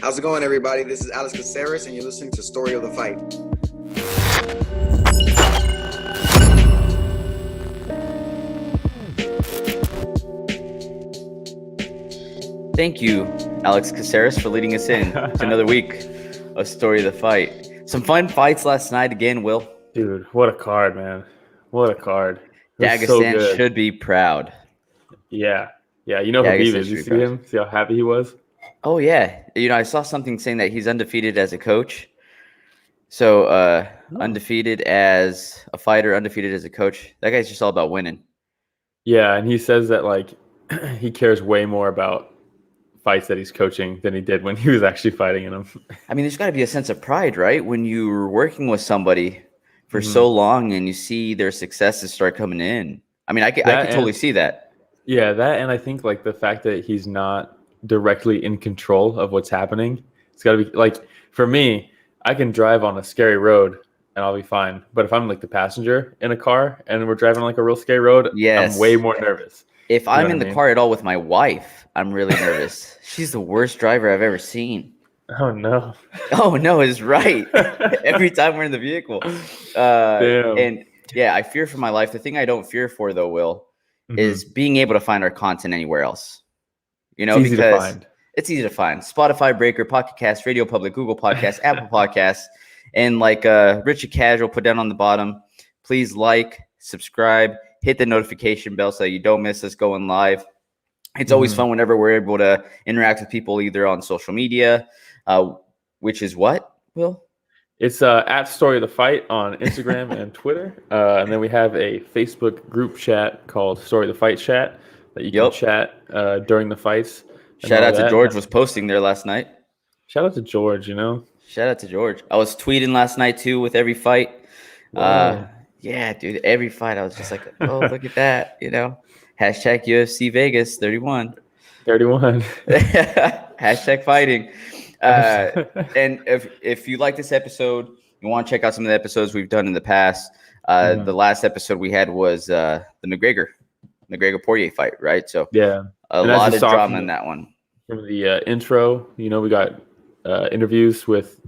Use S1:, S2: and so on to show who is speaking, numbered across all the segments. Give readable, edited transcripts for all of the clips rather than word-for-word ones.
S1: How's it going, everybody? This is Alex Caceres, and you're listening to Story of the Fight.
S2: Thank you, Alex Caceres, for leading us in to another week of Story of the Fight. Some fun fights last night again, Will.
S3: Dude, what a card, man. What a card.
S2: Dagestan should be proud.
S3: Yeah. Yeah, you know who Khabib is. You see him? See how happy he was?
S2: Oh, yeah. You know, I saw something saying that he's undefeated as a coach. So, undefeated as a fighter, undefeated as a coach. That guy's just all about winning.
S3: Yeah, and he says that, like, he cares way more about fights that he's coaching than he did when he was actually fighting in them.
S2: I mean, there's got to be a sense of pride, right? When you're working with somebody for so long and you see their successes start coming in. I mean, I could totally see that.
S3: Yeah, that, and I think, like, the fact that he's not directly in control of what's happening. It's got to be, like, for me, I can drive on a scary road and I'll be fine. But if I'm, like, the passenger in a car and we're driving on, like, a real scary road, I'm way more nervous.
S2: If I'm in the car at all with my wife, I'm really nervous. She's the worst driver I've ever seen.
S3: Oh, no.
S2: Oh, no, is right. Every time we're in the vehicle.
S3: Damn.
S2: And, yeah, I fear for my life. The thing I don't fear for, though, Will, is being able to find our content anywhere else. You know,
S3: it's easy to find.
S2: It's easy to find. Spotify, Breaker, Pocket Cast, Radio Public, Google Podcasts, Apple Podcasts, and like Richard Casual put down on the bottom, please like, subscribe, hit the notification bell so you don't miss us going live. It's always fun whenever we're able to interact with people either on social media, which is what, Will?
S3: It's at Story of the Fight on Instagram and Twitter. And then we have a Facebook group chat called Story of the Fight Chat that you can chat during the fights.
S2: Shout out to George was posting there last night.
S3: Shout out to George, you know.
S2: Shout out to George. I was tweeting last night too with every fight. Yeah, dude, every fight I was just like, oh, look at that, you know. Hashtag UFC Vegas 31.
S3: 31.
S2: Hashtag fighting. And if you like this episode, you want to check out some of the episodes we've done in the past. The last episode we had was the McGregor-Poirier fight, right? So
S3: yeah,
S2: a lot of drama in that one.
S3: From the intro, you know, we got interviews with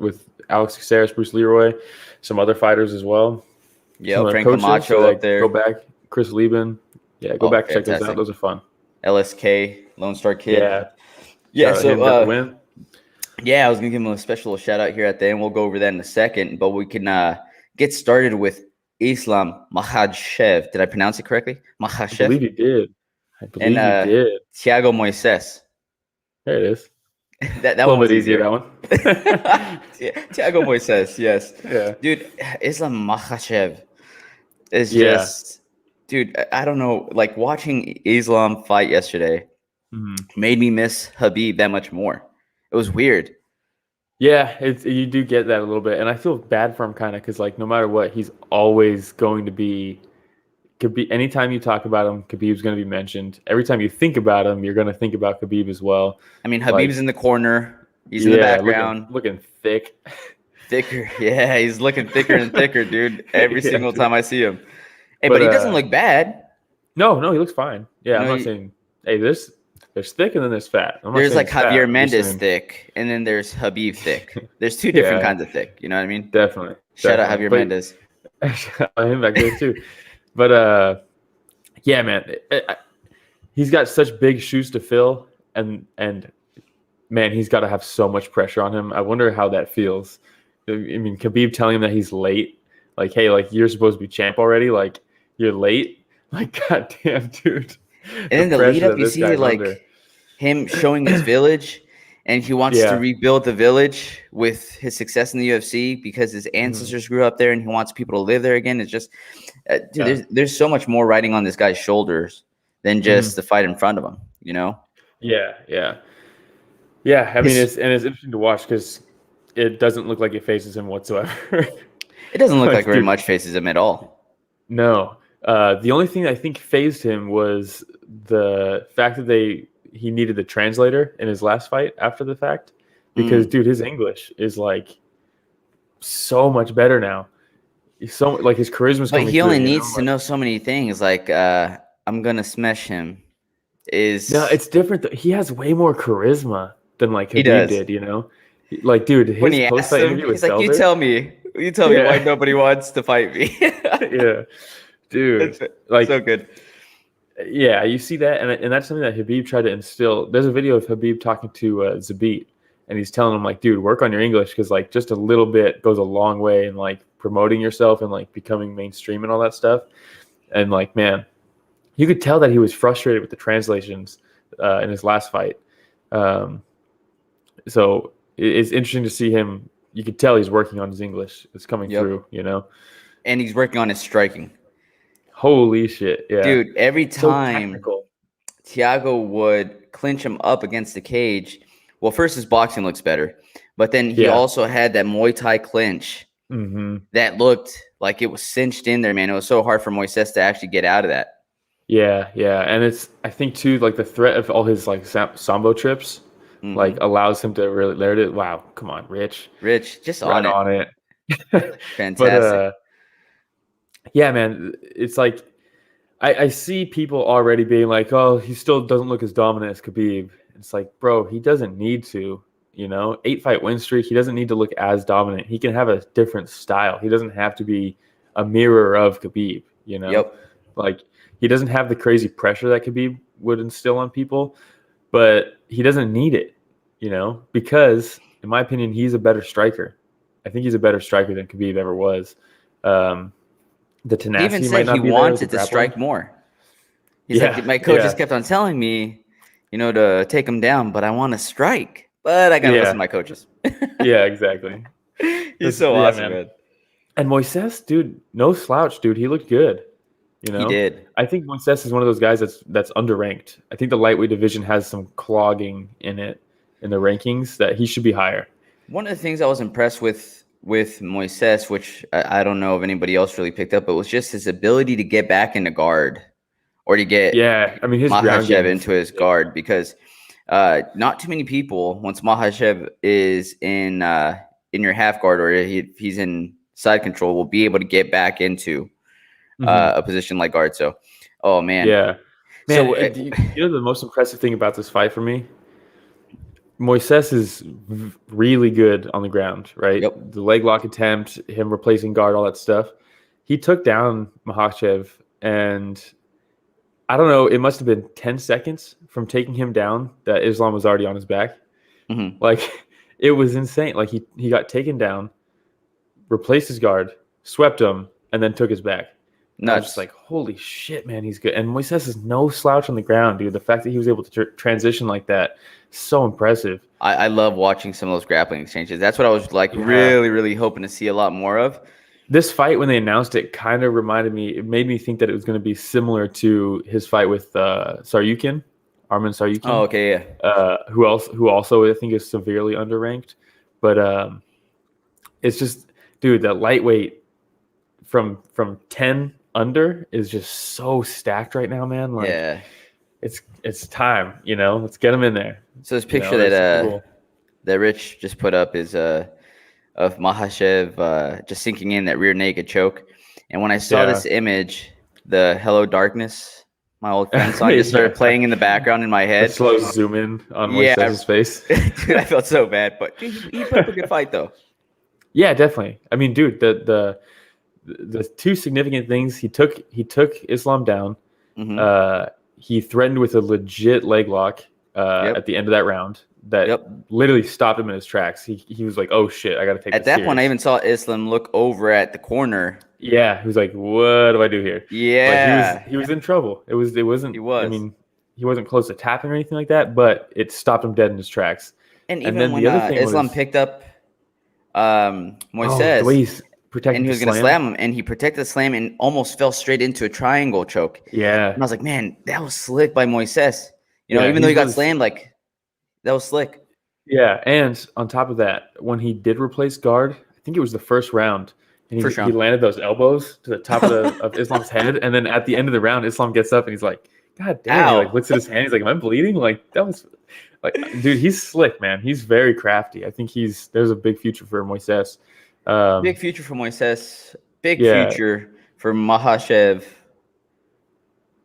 S3: Alex Caceres, Bruce Leroy, some other fighters as well.
S2: Yeah, Frank Camacho up there.
S3: Go back, Chris Lieben. Yeah, go back, check those out. Those are fun.
S2: LSK, Lone Star Kid.
S3: Yeah.
S2: So, yeah, I was gonna give him a special shout out here at the end. We'll go over that in a second, but we can get started with Islam Makhachev. Did I pronounce it correctly? Makhachev.
S3: I believe you did. You did.
S2: Thiago Moisés.
S3: There it is.
S2: That
S3: a little bit easier, that one.
S2: Thiago Moisés, yes.
S3: Yeah.
S2: Dude, Islam Makhachev is just, dude, I don't know. Like, watching Islam fight yesterday made me miss Khabib that much more. It was weird.
S3: Yeah, you do get that a little bit. And I feel bad for him kind of because, like, no matter what, he's always going to be – anytime you talk about him, Khabib's going to be mentioned. Every time you think about him, you're going to think about Khabib as well.
S2: I mean, Khabib's in the corner. He's in the background.
S3: Looking thick.
S2: Thicker. Yeah, he's looking thicker and thicker, dude, every single time I see him. Hey, but he doesn't look bad.
S3: No, he looks fine. Yeah, I'm not saying – hey, there's thick and then there's fat.
S2: There's like Javier Mendez thick, and then there's Khabib thick. There's two different kinds of thick. You know what I mean?
S3: Definitely.
S2: Shout out Javier Mendez.
S3: Him back there too. But yeah, man, he's got such big shoes to fill, and man, he's got to have so much pressure on him. I wonder how that feels. I mean, Khabib telling him that he's late, like, hey, like, you're supposed to be champ already, like, you're late, like, goddamn, dude.
S2: And then the lead up, you see, like, him showing his village, and he wants to rebuild the village with his success in the UFC because his ancestors grew up there, and he wants people to live there again. It's just, dude, there's so much more riding on this guy's shoulders than just the fight in front of him, you know?
S3: Yeah. I mean, it's interesting to watch because it doesn't look like it faces him whatsoever.
S2: It doesn't look like very much faces him at all.
S3: No. The only thing I think phased him was the fact that he needed the translator in his last fight after the fact because, dude, his English is like so much better now. He's so like his charisma's coming through.
S2: But he only needs to know so many things. Like, I'm gonna smash him. No,
S3: it's different. He has way more charisma than like Khabib did. You know, Like, dude,
S2: When
S3: his
S2: he asked
S3: post-fight
S2: him,
S3: interview with
S2: he's like,
S3: Felder.
S2: you tell me
S3: Yeah.
S2: why nobody wants to fight me.
S3: Yeah, dude.
S2: It's
S3: Like,
S2: so good.
S3: yeah, you see that, and that's something that Habib tried to instill. There's a video of Habib talking to Zabit, and he's telling him, like, dude, work on your English, because, like, just a little bit goes a long way in, like, promoting yourself and, like, becoming mainstream and all that stuff. And, like, man, you could tell that he was frustrated with the translations in his last fight. So it's interesting to see him. You could tell he's working on his English. It's coming through, you know?
S2: And he's working on his striking.
S3: Holy shit, yeah.
S2: Dude, every
S3: So
S2: time
S3: technical.
S2: Thiago would clinch him up against the cage, well, first his boxing looks better, but then he also had that Muay Thai clinch that looked like it was cinched in there, man. It was so hard for Moises to actually get out of that.
S3: Yeah, yeah. And it's, I think, too, like, the threat of all his, like, sambo trips, like, allows him to really learn it. Wow, come on, Rich, just
S2: right
S3: on it.
S2: Fantastic.
S3: But, yeah, man, it's like I see people already being like, oh, he still doesn't look as dominant as Khabib. It's like, bro, he doesn't need to, 8-fight win streak. He doesn't need to look as dominant. He can have a different style. He doesn't have to be a mirror of Khabib,
S2: Yep.
S3: Like, he doesn't have the crazy pressure that Khabib would instill on people, but he doesn't need it, because, in my opinion, he's a better striker. I think he's a better striker than Khabib ever was. The tenacity
S2: he even
S3: might
S2: said
S3: not
S2: he
S3: be there
S2: wanted
S3: with the
S2: to strike
S3: grappling.
S2: more. He's like, my coach just kept on telling me, to take him down, but I want to strike. But I got to listen to my coaches.
S3: Yeah, exactly.
S2: He's so awesome, man.
S3: And Moises, dude, no slouch, dude. He looked good.
S2: He did.
S3: I think Moises is one of those guys that's underranked. I think the lightweight division has some clogging in it in the rankings that he should be higher.
S2: One of the things I was impressed with Moises, which I don't know if anybody else really picked up, but was just his ability to get back into guard or to get
S3: his
S2: Makhachev into his guard, because not too many people, once Makhachev is in your half guard or he's in side control, will be able to get back into a position like guard. So, oh man.
S3: Yeah. Man,
S2: so,
S3: the most impressive thing about this fight for me, Moises is really good on the ground, right?
S2: Yep.
S3: The leg lock attempt, him replacing guard, all that stuff. He took down Makhachev, and I don't know, it must have been 10 seconds from taking him down that Islam was already on his back. Like, it was insane. Like, he got taken down, replaced his guard, swept him, and then took his back. And I was just like, holy shit, man, he's good. And Moises is no slouch on the ground, dude. The fact that he was able to transition like that, so impressive.
S2: I love watching some of those grappling exchanges. That's what I was like really, really hoping to see a lot more of.
S3: This fight, when they announced it, kind of reminded me. It made me think that it was going to be similar to his fight with Arman Saryukin.
S2: Oh, okay, yeah.
S3: Who also I think is severely underranked. But it's just, dude, that lightweight from 10 under is just so stacked right now, man. Like,
S2: yeah.
S3: It's time, let's get him in there.
S2: So this picture that Rich just put up is of Makhachev just sinking in that rear naked choke. And when I saw this image, the Hello Darkness, my old friend song, just started playing in the background in my head.
S3: A slow zoom in on Moisés' face.
S2: Dude, I felt so bad, but he put up a good fight though.
S3: Yeah, definitely. I mean, dude, the two significant things, he took Islam down. He threatened with a legit leg lock at the end of that round that literally stopped him in his tracks. He was like, oh shit, I got to take this
S2: At that
S3: serious.
S2: point, I even saw Islam look over at the corner.
S3: Yeah, he was like, what do I do here?
S2: Yeah.
S3: Like, he was in trouble. It wasn't.
S2: He was.
S3: I mean, he wasn't close to tapping or anything like that, but it stopped him dead in his tracks.
S2: And even when Islam picked up Moises,
S3: the way he's protecting,
S2: and he was going to slam him, and he protected the slam and almost fell straight into a triangle choke.
S3: Yeah.
S2: And I was like, man, that was slick by Moises. Even though he got slammed, like, that was slick.
S3: Yeah, and on top of that, when he did replace guard, I think it was the first round, and he landed those elbows to the top of Islam's head, and then at the end of the round, Islam gets up and he's like, God damn, he like looks at his hand, he's like, am I bleeding? Like, that was like, dude, he's slick, man. He's very crafty. I think there's a big future for Moises.
S2: Big future for Moises. Big future for Makhachev.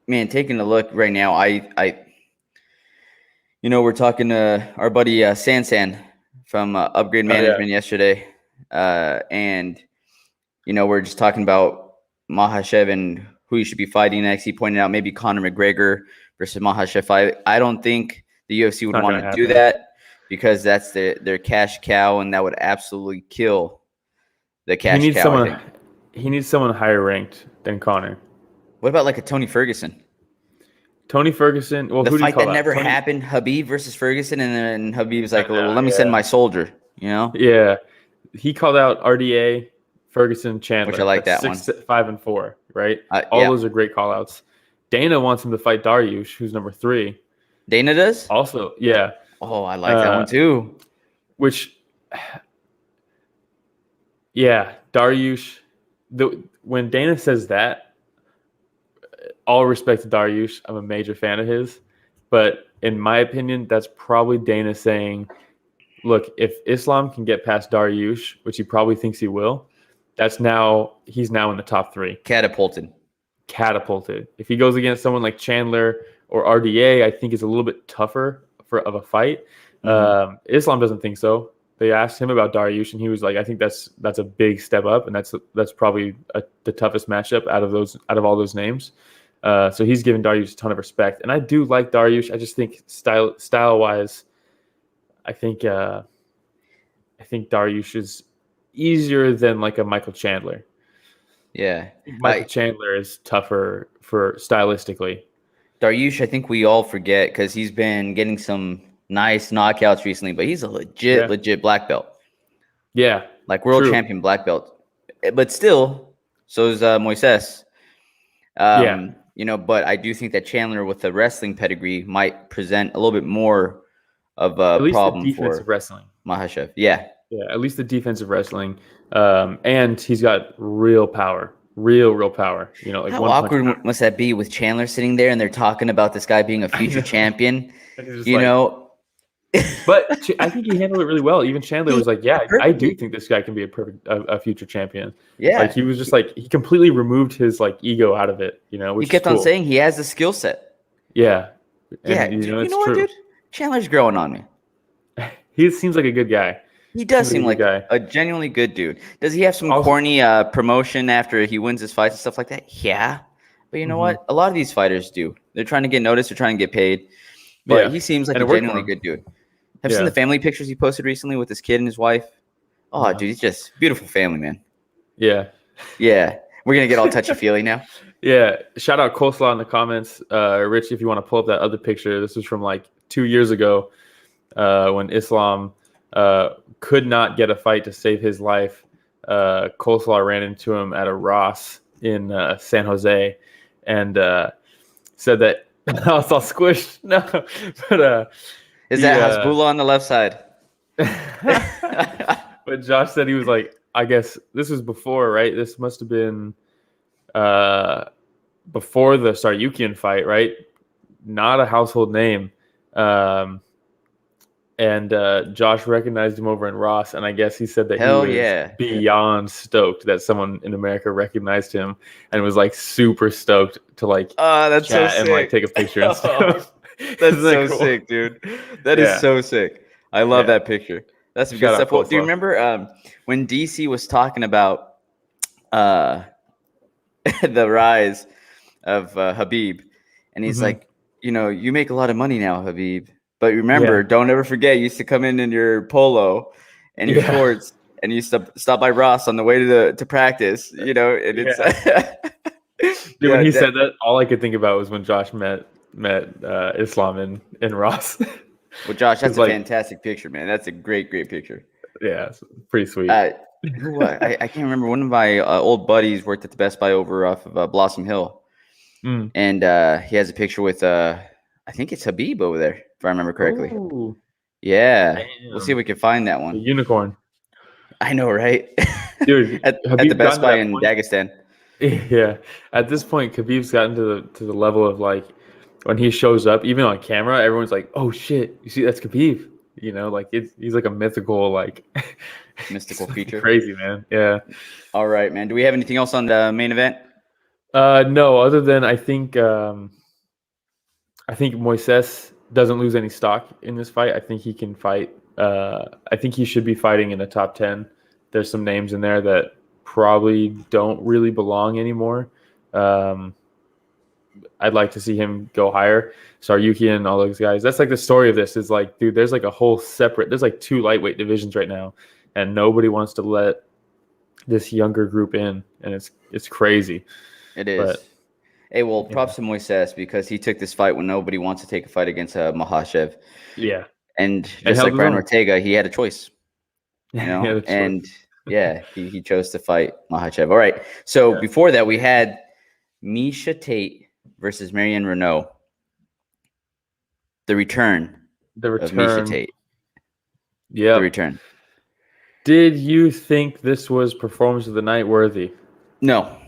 S2: Man, taking a look right now, we're talking to our buddy Sansan from Upgrade Management yesterday. And, we're just talking about Makhachev and who he should be fighting next. He pointed out maybe Conor McGregor versus Makhachev fight. I don't think the UFC would want to do that because that's their cash cow, and that would absolutely kill the cash cow.
S3: He needs someone higher ranked than Conor.
S2: What about like a Tony Ferguson?
S3: Tony Ferguson. Well,
S2: the fight that never happened, Khabib versus Ferguson, and then Khabib's like, let me send my soldier.
S3: Yeah, he called out RDA, Ferguson, Chandler.
S2: Which I like that
S3: 6,
S2: one.
S3: 5, and 4. Right. All those are great call outs. Dana wants him to fight Dariush, who's number 3.
S2: Dana does?
S3: Also, yeah.
S2: Oh, I like that one too.
S3: Which, yeah, Dariush. When Dana says that, all respect to Dariush, I'm a major fan of his. But in my opinion, that's probably Dana saying, look, if Islam can get past Dariush, which he probably thinks he will, he's now in the top 3.
S2: Catapulted.
S3: If he goes against someone like Chandler or RDA, I think it's a little bit tougher of a fight. Islam doesn't think so. They asked him about Dariush, and he was like, I think that's a big step up, and that's probably the toughest matchup out of all those names. So he's given Dariush a ton of respect, and I do like Dariush. I just think style wise, I think Dariush is easier than like a Michael Chandler.
S2: Yeah,
S3: Michael Chandler is tougher for stylistically.
S2: Dariush, I think we all forget because he's been getting some nice knockouts recently, but he's a legit black belt. Yeah, like world champion black belt. But still, so is Moisés. But I do think that Chandler with the wrestling pedigree might present a little bit more of a problem for
S3: wrestling.
S2: Makhachev. Yeah,
S3: at least the defensive wrestling. And he's got real power. Real power. Like
S2: how awkward must that be with Chandler sitting there and they're talking about this guy being a future champion?
S3: But I think he handled it really well. Even Chandler was like, "Yeah, I do think this guy can be a future champion."
S2: Yeah,
S3: like he was just like he completely removed his like ego out of it. Which
S2: he kept on saying he has the skill set.
S3: Yeah,
S2: and, it's true. Dude? Chandler's growing on me.
S3: He seems like a good guy.
S2: He does seem like a genuinely good dude. Does he have some corny promotion after he wins his fights and stuff like that? Yeah. But you know what? A lot of these fighters do. They're trying to get noticed. They're trying to get paid. But he seems like a genuinely good dude. Have you seen the family pictures he posted recently with his kid and his wife? Oh, dude, he's just beautiful family, man. Yeah. Yeah. We're going to get all touchy-feely now.
S3: Yeah. Shout out Coleslaw in the comments. Rich, if you want to pull up that other picture. This was from like 2 years ago when Islam could not get a fight to save his life. Coleslaw ran into him at a Ross in San Jose and said that I was all squished. No, but
S2: is that Hasbullah on the left side?
S3: But Josh said he was like, I guess this was before, right? This must have been before the Saryukian fight, right? Not a household name. And Josh recognized him over in Ross, and I guess he said that he was beyond stoked that someone in America recognized him, and was like super stoked to like
S2: that's
S3: chat
S2: so sick.
S3: and like take a picture and stuff.
S2: That's so cool? Sick, dude. That is so sick. I love that picture. That's some good stuff. Well, do you remember when DC was talking about the rise of Khabib, and he's like, you make a lot of money now, Khabib. But remember, don't ever forget, you used to come in your polo and your shorts, and you used to stop by Ross on the way to practice. And it's
S3: dude, when he said that, all I could think about was when Josh met Islam in Ross.
S2: Well, Josh, that's a fantastic picture, man. That's a great picture.
S3: Yeah, it's pretty sweet.
S2: I can't remember. One of my old buddies worked at the Best Buy over off of Blossom Hill, and he has a picture with I think it's Khabib over there, if I remember correctly.
S3: Ooh.
S2: Yeah. Damn. We'll see if we can find that one.
S3: The unicorn.
S2: I know, right?
S3: Dude,
S2: at the Best Buy in Dagestan.
S3: Yeah. At this point, Khabib's gotten to the level of like when he shows up, even on camera, everyone's like, "Oh shit, you see that's Khabib." Like he's like a mystical
S2: feature.
S3: Crazy, man. Yeah.
S2: All right, man. Do we have anything else on the main event?
S3: No, other than I think Moises doesn't lose any stock in this fight. I think he can fight I think he should be fighting in the top 10. There's some names in there that probably don't really belong anymore. I'd like to see him go higher. Saryuki and all those guys. That's like the story of this is like, dude, there's like a whole separate, there's like 2 lightweight divisions right now, and nobody wants to let this younger group in, and it's crazy.
S2: It is.
S3: But,
S2: hey, well, props to Moises because he took this fight when nobody wants to take a fight against Makhachev.
S3: Yeah.
S2: And just like Brian Ortega, he had a choice. You know, and he chose to fight Makhachev. All right. So before that, we had Miesha Tate versus Marion Reneau. The return of Miesha Tate.
S3: Yeah.
S2: The return.
S3: Did you think this was performance of the night worthy?
S2: No.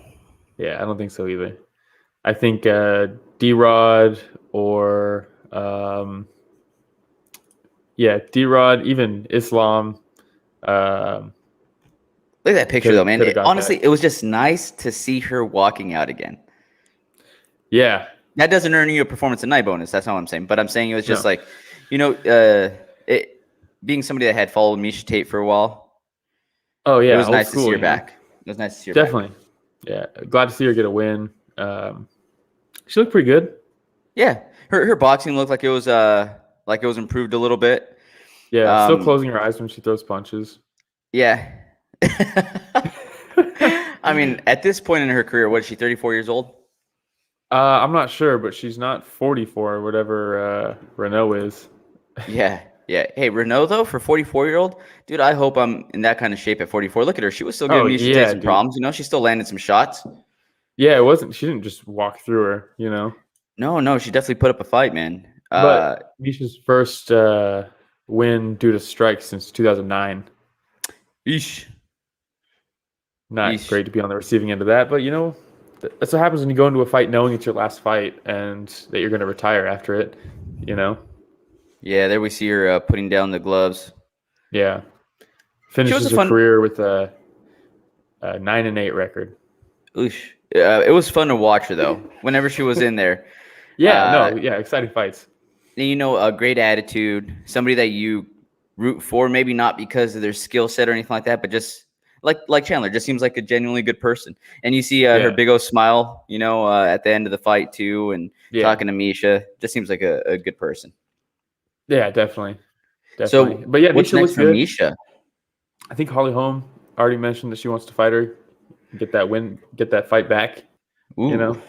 S3: Yeah, I don't think so either. I think D-Rod or D-Rod, even Islam.
S2: Look at that picture though, man. Honestly, it was just nice to see her walking out again.
S3: Yeah.
S2: That doesn't earn you a performance of night bonus. That's not what I'm saying. But I'm saying it was just like, being somebody that had followed Miesha Tate for a while.
S3: Oh, yeah.
S2: It was nice to see her back. It was nice to see her
S3: Definitely.
S2: back.
S3: Yeah. Glad to see her get a win. She looked pretty good.
S2: Yeah. Her boxing looked like it was improved a little bit.
S3: Yeah. Still closing her eyes when she throws punches.
S2: Yeah. I mean, at this point in her career, what is she, 34 years old?
S3: I'm not sure, but she's not 44 or whatever Reneau is.
S2: Yeah. Yeah. Hey, Reneau, though, for 44-year-old, dude, I hope I'm in that kind of shape at 44. Look at her. She was still giving me some problems. You know, she still landed some shots.
S3: Yeah, she didn't just walk through her, you know?
S2: No, she definitely put up a fight, man.
S3: But Miesha's first win due to strikes since 2009.
S2: Eesh.
S3: Not great to be on the receiving end of that, but, you know, that's what happens when you go into a fight knowing it's your last fight and that you're going to retire after it, you know?
S2: Yeah, there we see her putting down the gloves.
S3: Yeah. Finishes her career with a 9-8 record.
S2: Oosh. It was fun to watch her, though, whenever she was in there.
S3: Exciting fights.
S2: You know, a great attitude, somebody that you root for, maybe not because of their skill set or anything like that, but just like Chandler, just seems like a genuinely good person. And you see her big old smile, you know, at the end of the fight, too, and talking to Miesha. Just seems like a good person.
S3: Yeah, definitely.
S2: So,
S3: but yeah,
S2: what's
S3: Miesha
S2: next for Miesha?
S3: I think Holly Holm already mentioned that she wants to fight her, get that win, get that fight back.
S2: Ooh.
S3: You know,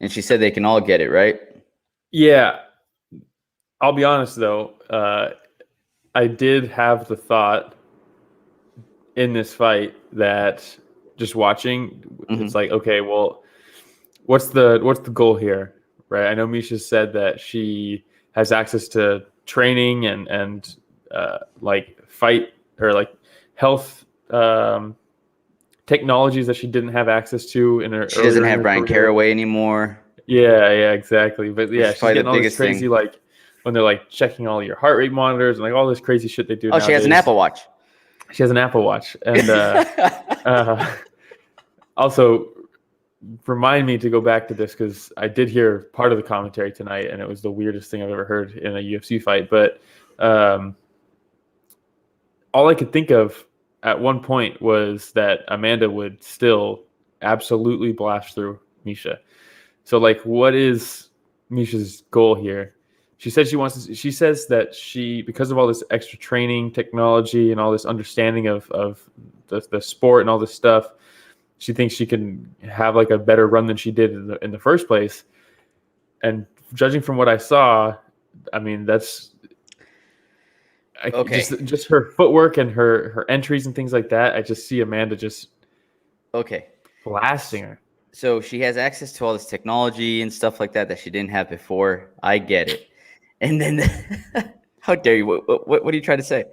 S2: and she said they can all get it, right?
S3: Yeah. I'll be honest though, I did have the thought in this fight that just watching, it's like, okay, well, what's the goal here, right? I know Miesha said that she has access to training and like fight or like health technologies that she didn't have access to in her.
S2: She doesn't have Brian Caraway anymore.
S3: Yeah, exactly. But yeah, she's getting all this crazy
S2: thing.
S3: Like when they're like checking all your heart rate monitors and like all this crazy shit they do.
S2: Oh, nowadays. She has an Apple Watch.
S3: She has an Apple Watch, and also remind me to go back to this because I did hear part of the commentary tonight, and it was the weirdest thing I've ever heard in a UFC fight. But all I could think of at one point was that Amanda would still absolutely blast through Miesha. So, like, what is Miesha's goal here? She said she says that because of all this extra training, technology, and all this understanding of the sport and all this stuff, she thinks she can have like a better run than she did in the first place. And judging from what I saw, I mean, that's
S2: okay.
S3: Just her footwork and her entries and things like that. I just see Amanda just blasting her.
S2: So she has access to all this technology and stuff like that she didn't have before. I get it. And then, how dare you? What are you trying to say?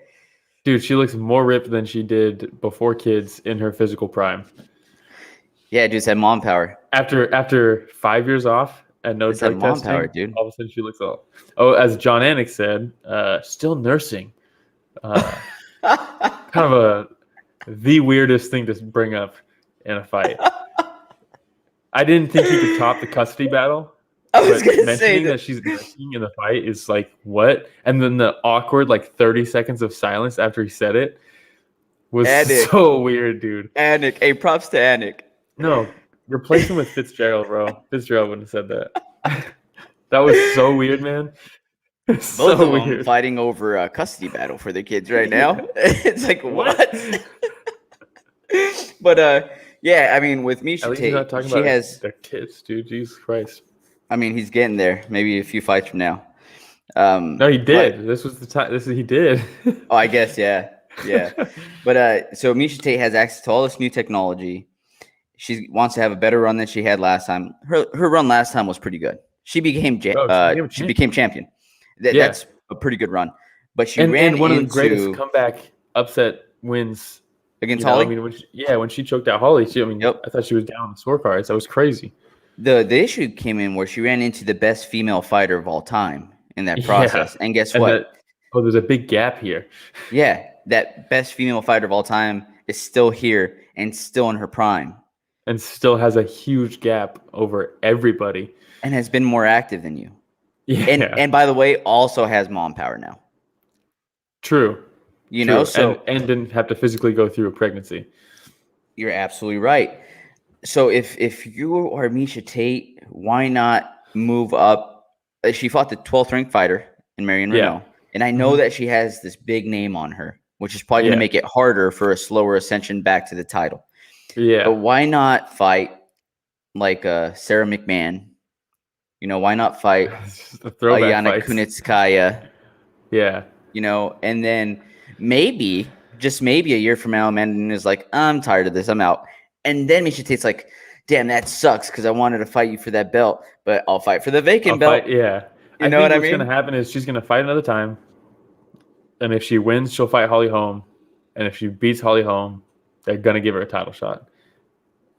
S3: Dude, she looks more ripped than she did before kids in her physical prime.
S2: Yeah, dude's had mom power.
S3: After 5 years off and no drug testing,
S2: power, dude.
S3: All of a sudden she looks all. Oh, as John Anik said, still nursing. Kind of the weirdest thing to bring up in a fight. I didn't think he could top the custody battle.
S2: I was
S3: But
S2: gonna say
S3: mentioning that she's drinking in the fight is like, what? And then the awkward, like 30 seconds of silence after he said it was
S2: Anik.
S3: so weird, dude.
S2: Anik. Hey, props to Anik.
S3: No, replace him with Fitzgerald, bro. Fitzgerald wouldn't have said that. That was so weird, man.
S2: Both
S3: So
S2: of them
S3: weird.
S2: fighting over a custody battle for their kids right now. It's like, what? But yeah, I mean, with
S3: At
S2: Miesha
S3: least he's not
S2: Tate,
S3: talking
S2: she
S3: about
S2: has.
S3: their kids, dude. Jesus Christ.
S2: I mean, he's getting there. Maybe a few fights from now.
S3: No, he did.
S2: But,
S3: This was the time. He did.
S2: oh, I guess, yeah. But so Miesha Tate has access to all this new technology. She wants to have a better run than she had last time. Her run last time was pretty good. She became champion. That's a pretty good run. But she ran
S3: one
S2: into
S3: of the greatest comeback upset wins
S2: against Holly.
S3: I mean, when she choked out Holly, I thought she was down on the scorecards. That was crazy.
S2: The issue came in where she ran into the best female fighter of all time in that process. And guess what?
S3: There's a big gap here.
S2: Yeah, that best female fighter of all time is still here and still in her prime.
S3: And still has a huge gap over everybody.
S2: And has been more active than you.
S3: Yeah.
S2: And by the way, also has mom power now.
S3: True.
S2: You know, so
S3: and didn't have to physically go through a pregnancy.
S2: You're absolutely right. So if you are Miesha Tate, why not move up? She fought the 12th ranked fighter in Marion Reneau. And I know that she has this big name on her, which is probably going to make it harder for a slower ascension back to the title.
S3: Yeah.
S2: But why not fight like Sarah McMahon? You know, why not fight Yana Kunitskaya?
S3: Yeah.
S2: You know, and then maybe, just maybe a year from now, Amanda Nunes is like, I'm tired of this. I'm out. And then Miesha Tate's like, damn, that sucks because I wanted to fight you for that belt, but I'll fight for the vacant belt.
S3: You
S2: know what I mean?
S3: What's going to happen is she's going to fight another time. And if she wins, she'll fight Holly Holm. And if she beats Holly Holm, they're going to give her a title shot.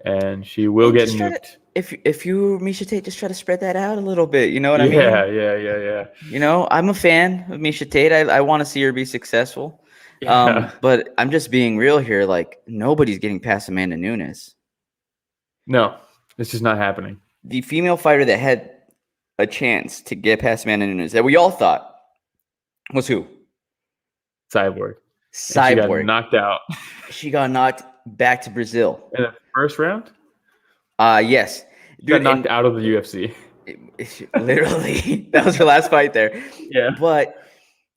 S3: And she will get nuked.
S2: If you, Miesha Tate, just try to spread that out a little bit. You know what I mean?
S3: Yeah.
S2: You know, I'm a fan of Miesha Tate. I want to see her be successful. Yeah. But I'm just being real here. Like, nobody's getting past Amanda Nunes.
S3: No, it's just not happening.
S2: The female fighter that had a chance to get past Amanda Nunes that we all thought was who?
S3: Cyborg.
S2: She
S3: got knocked out.
S2: She got knocked back to Brazil.
S3: In the first round?
S2: Yes.
S3: She got knocked out of the UFC.
S2: Literally. That was her last fight there.
S3: Yeah.
S2: But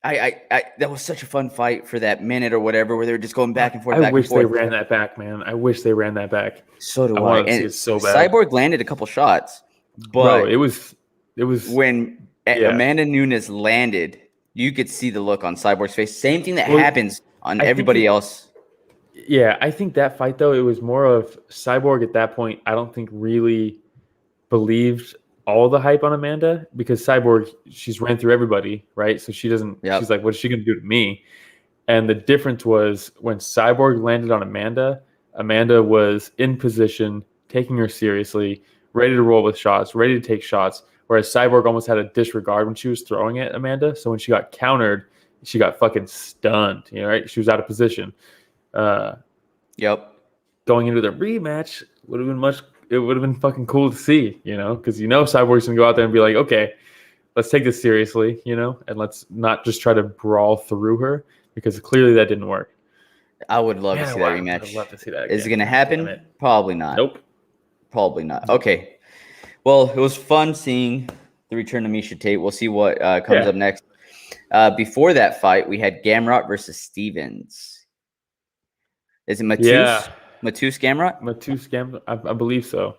S2: I that was such a fun fight for that minute or whatever where they were just going back and forth.
S3: I wish they ran that back, man. I wish they ran that back.
S2: So do I.
S3: wanted to see it so bad.
S2: Cyborg landed a couple shots, but
S3: bro, it was
S2: when Amanda Nunes landed, you could see the look on Cyborg's face. Same thing that happens on everybody else.
S3: Yeah, I think that fight though, it was more of Cyborg at that point. I don't think really believed all the hype on Amanda because Cyborg, she's ran through everybody, right? So she doesn't. Yep. She's like, what is she going to do to me? And the difference was when Cyborg landed on Amanda, Amanda was in position, taking her seriously, ready to roll with shots, ready to take shots. Whereas Cyborg almost had a disregard when she was throwing at Amanda. So when she got countered, she got fucking stunned. You know, right? She was out of position.
S2: Yep.
S3: Going into the rematch would have been it would have been fucking cool to see, you know, because Cyborg's gonna go out there and be like, okay, let's take this seriously, you know, and let's not just try to brawl through her because clearly that didn't work.
S2: I would love to see that rematch.
S3: I'd love to see that again.
S2: Is it gonna happen? Probably not.
S3: Nope.
S2: Probably not. Okay. Well, it was fun seeing the return of Miesha Tate. We'll see what comes up next. Before that fight, we had Gamrot versus Stevens. Is it Matus?
S3: Yeah.
S2: Matus Gamrot?
S3: Matus Gamrot, I believe so.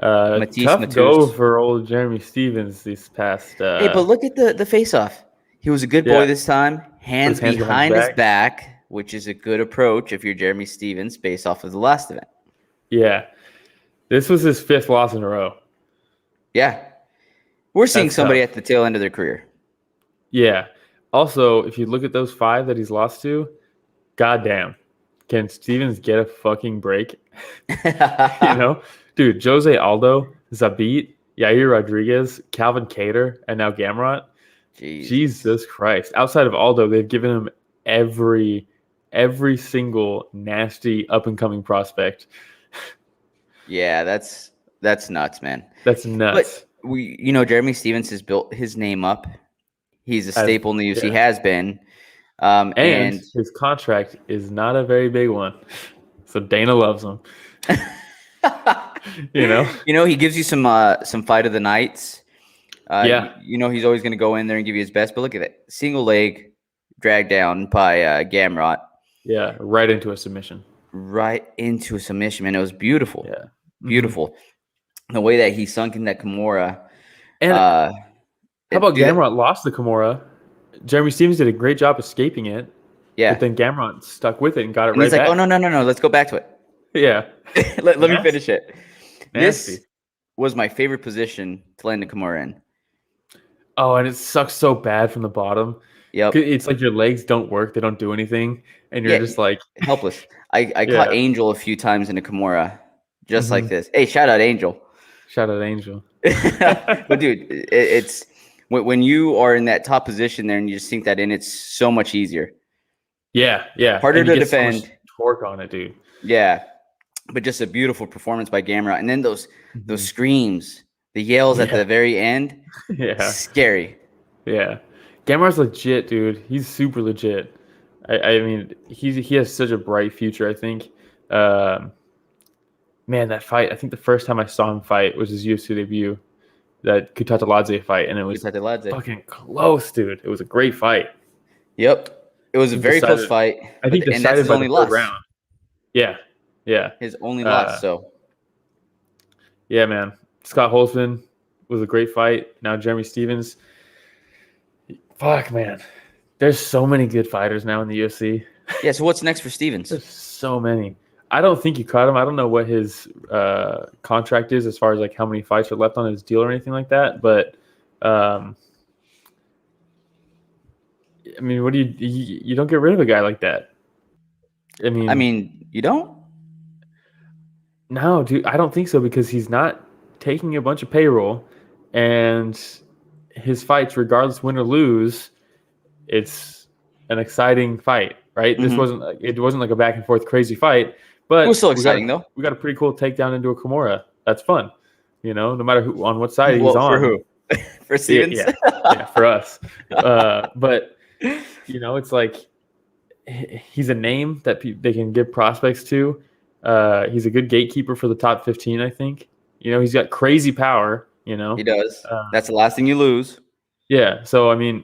S2: Matus.
S3: Tough go for old Jeremy Stevens these past.
S2: Hey, but look at the face-off. He was a good boy this time. Hands behind his back, which is a good approach if you're Jeremy Stevens based off of the last event.
S3: Yeah. This was his 5th loss in a row.
S2: Yeah. We're seeing somebody at the tail end of their career.
S3: Yeah. Also, if you look at those 5 that he's lost to, goddamn. Can Stevens get a fucking break? You know? Dude, Jose Aldo, Zabit, Yair Rodriguez, Calvin Kattar, and now Gamrot. Jesus Christ. Outside of Aldo, they've given him every single nasty up-and-coming prospect.
S2: Yeah, that's nuts, man.
S3: That's nuts.
S2: But Jeremy Stevens has built his name up. He's a
S3: As-
S2: staple in the UFC,
S3: yeah.
S2: has been.
S3: And his contract is not a very big one. So Dana loves him.
S2: He gives you some fight of the nights.
S3: Yeah.
S2: He's always going to go in there and give you his best. But look at that. Single leg dragged down by Gamrot.
S3: Yeah, right into a submission.
S2: Right into a submission, man. It was beautiful.
S3: Yeah.
S2: Beautiful. The way that he sunk in that Kimura.
S3: And how about Gamrot lost the Kimura? Jeremy Stevens did a great job escaping it.
S2: Yeah.
S3: But then Gamrot stuck with it and got it
S2: and
S3: right
S2: he's like,
S3: back.
S2: oh, no. Let's go back to it.
S3: Yeah.
S2: let me finish it.
S3: Nasty.
S2: This was my favorite position to land a Kimura in.
S3: Oh, and it sucks so bad from the bottom.
S2: Yep.
S3: It's like your legs don't work. They don't do anything. And you're just like
S2: helpless. I caught Angel a few times in a Kimura just like this. Hey, shout out Angel.
S3: Shout out Angel.
S2: But dude, it's when you are in that top position there and you just sink that in, it's so much easier.
S3: Yeah.
S2: Harder
S3: and
S2: to
S3: you get
S2: defend.
S3: so much torque on it, dude.
S2: Yeah. But just a beautiful performance by Gamrot. And then those screams, the yells at the very end.
S3: Yeah.
S2: Scary.
S3: Yeah. Gamrot's legit, dude. He's super legit. I mean, he has such a bright future, I think. Man, that fight, I think the first time I saw him fight was his UFC debut, that Kutateladze fight, and it was fucking close, dude. It was a great fight.
S2: Yep. It was a very close fight.
S3: I think decided by the third round. Yeah.
S2: His only loss, so.
S3: Yeah, man. Scott Holtzman was a great fight. Now Jeremy Stevens. Fuck, man. There's so many good fighters now in the UFC.
S2: Yeah, so what's next for Stevens?
S3: There's so many. I don't think you cut him. I don't know what his contract is as far as like how many fights are left on his deal or anything like that. But I mean, what do you don't get rid of a guy like that? I mean,
S2: you don't?
S3: No, dude, I don't think so because he's not taking a bunch of payroll, and his fights, regardless win or lose, it's an exciting fight, right? This wasn't like a back and forth crazy fight, but
S2: it was still exciting though.
S3: We got a pretty cool takedown into a Kimura. That's fun, no matter who on what side he's on.
S2: For who? For Stevens?
S3: Yeah, for us. But it's like he's a name that they can give prospects to. He's a good gatekeeper for the top 15, I think. He's got crazy power, He
S2: does. That's the last thing you lose.
S3: Yeah. So, I mean,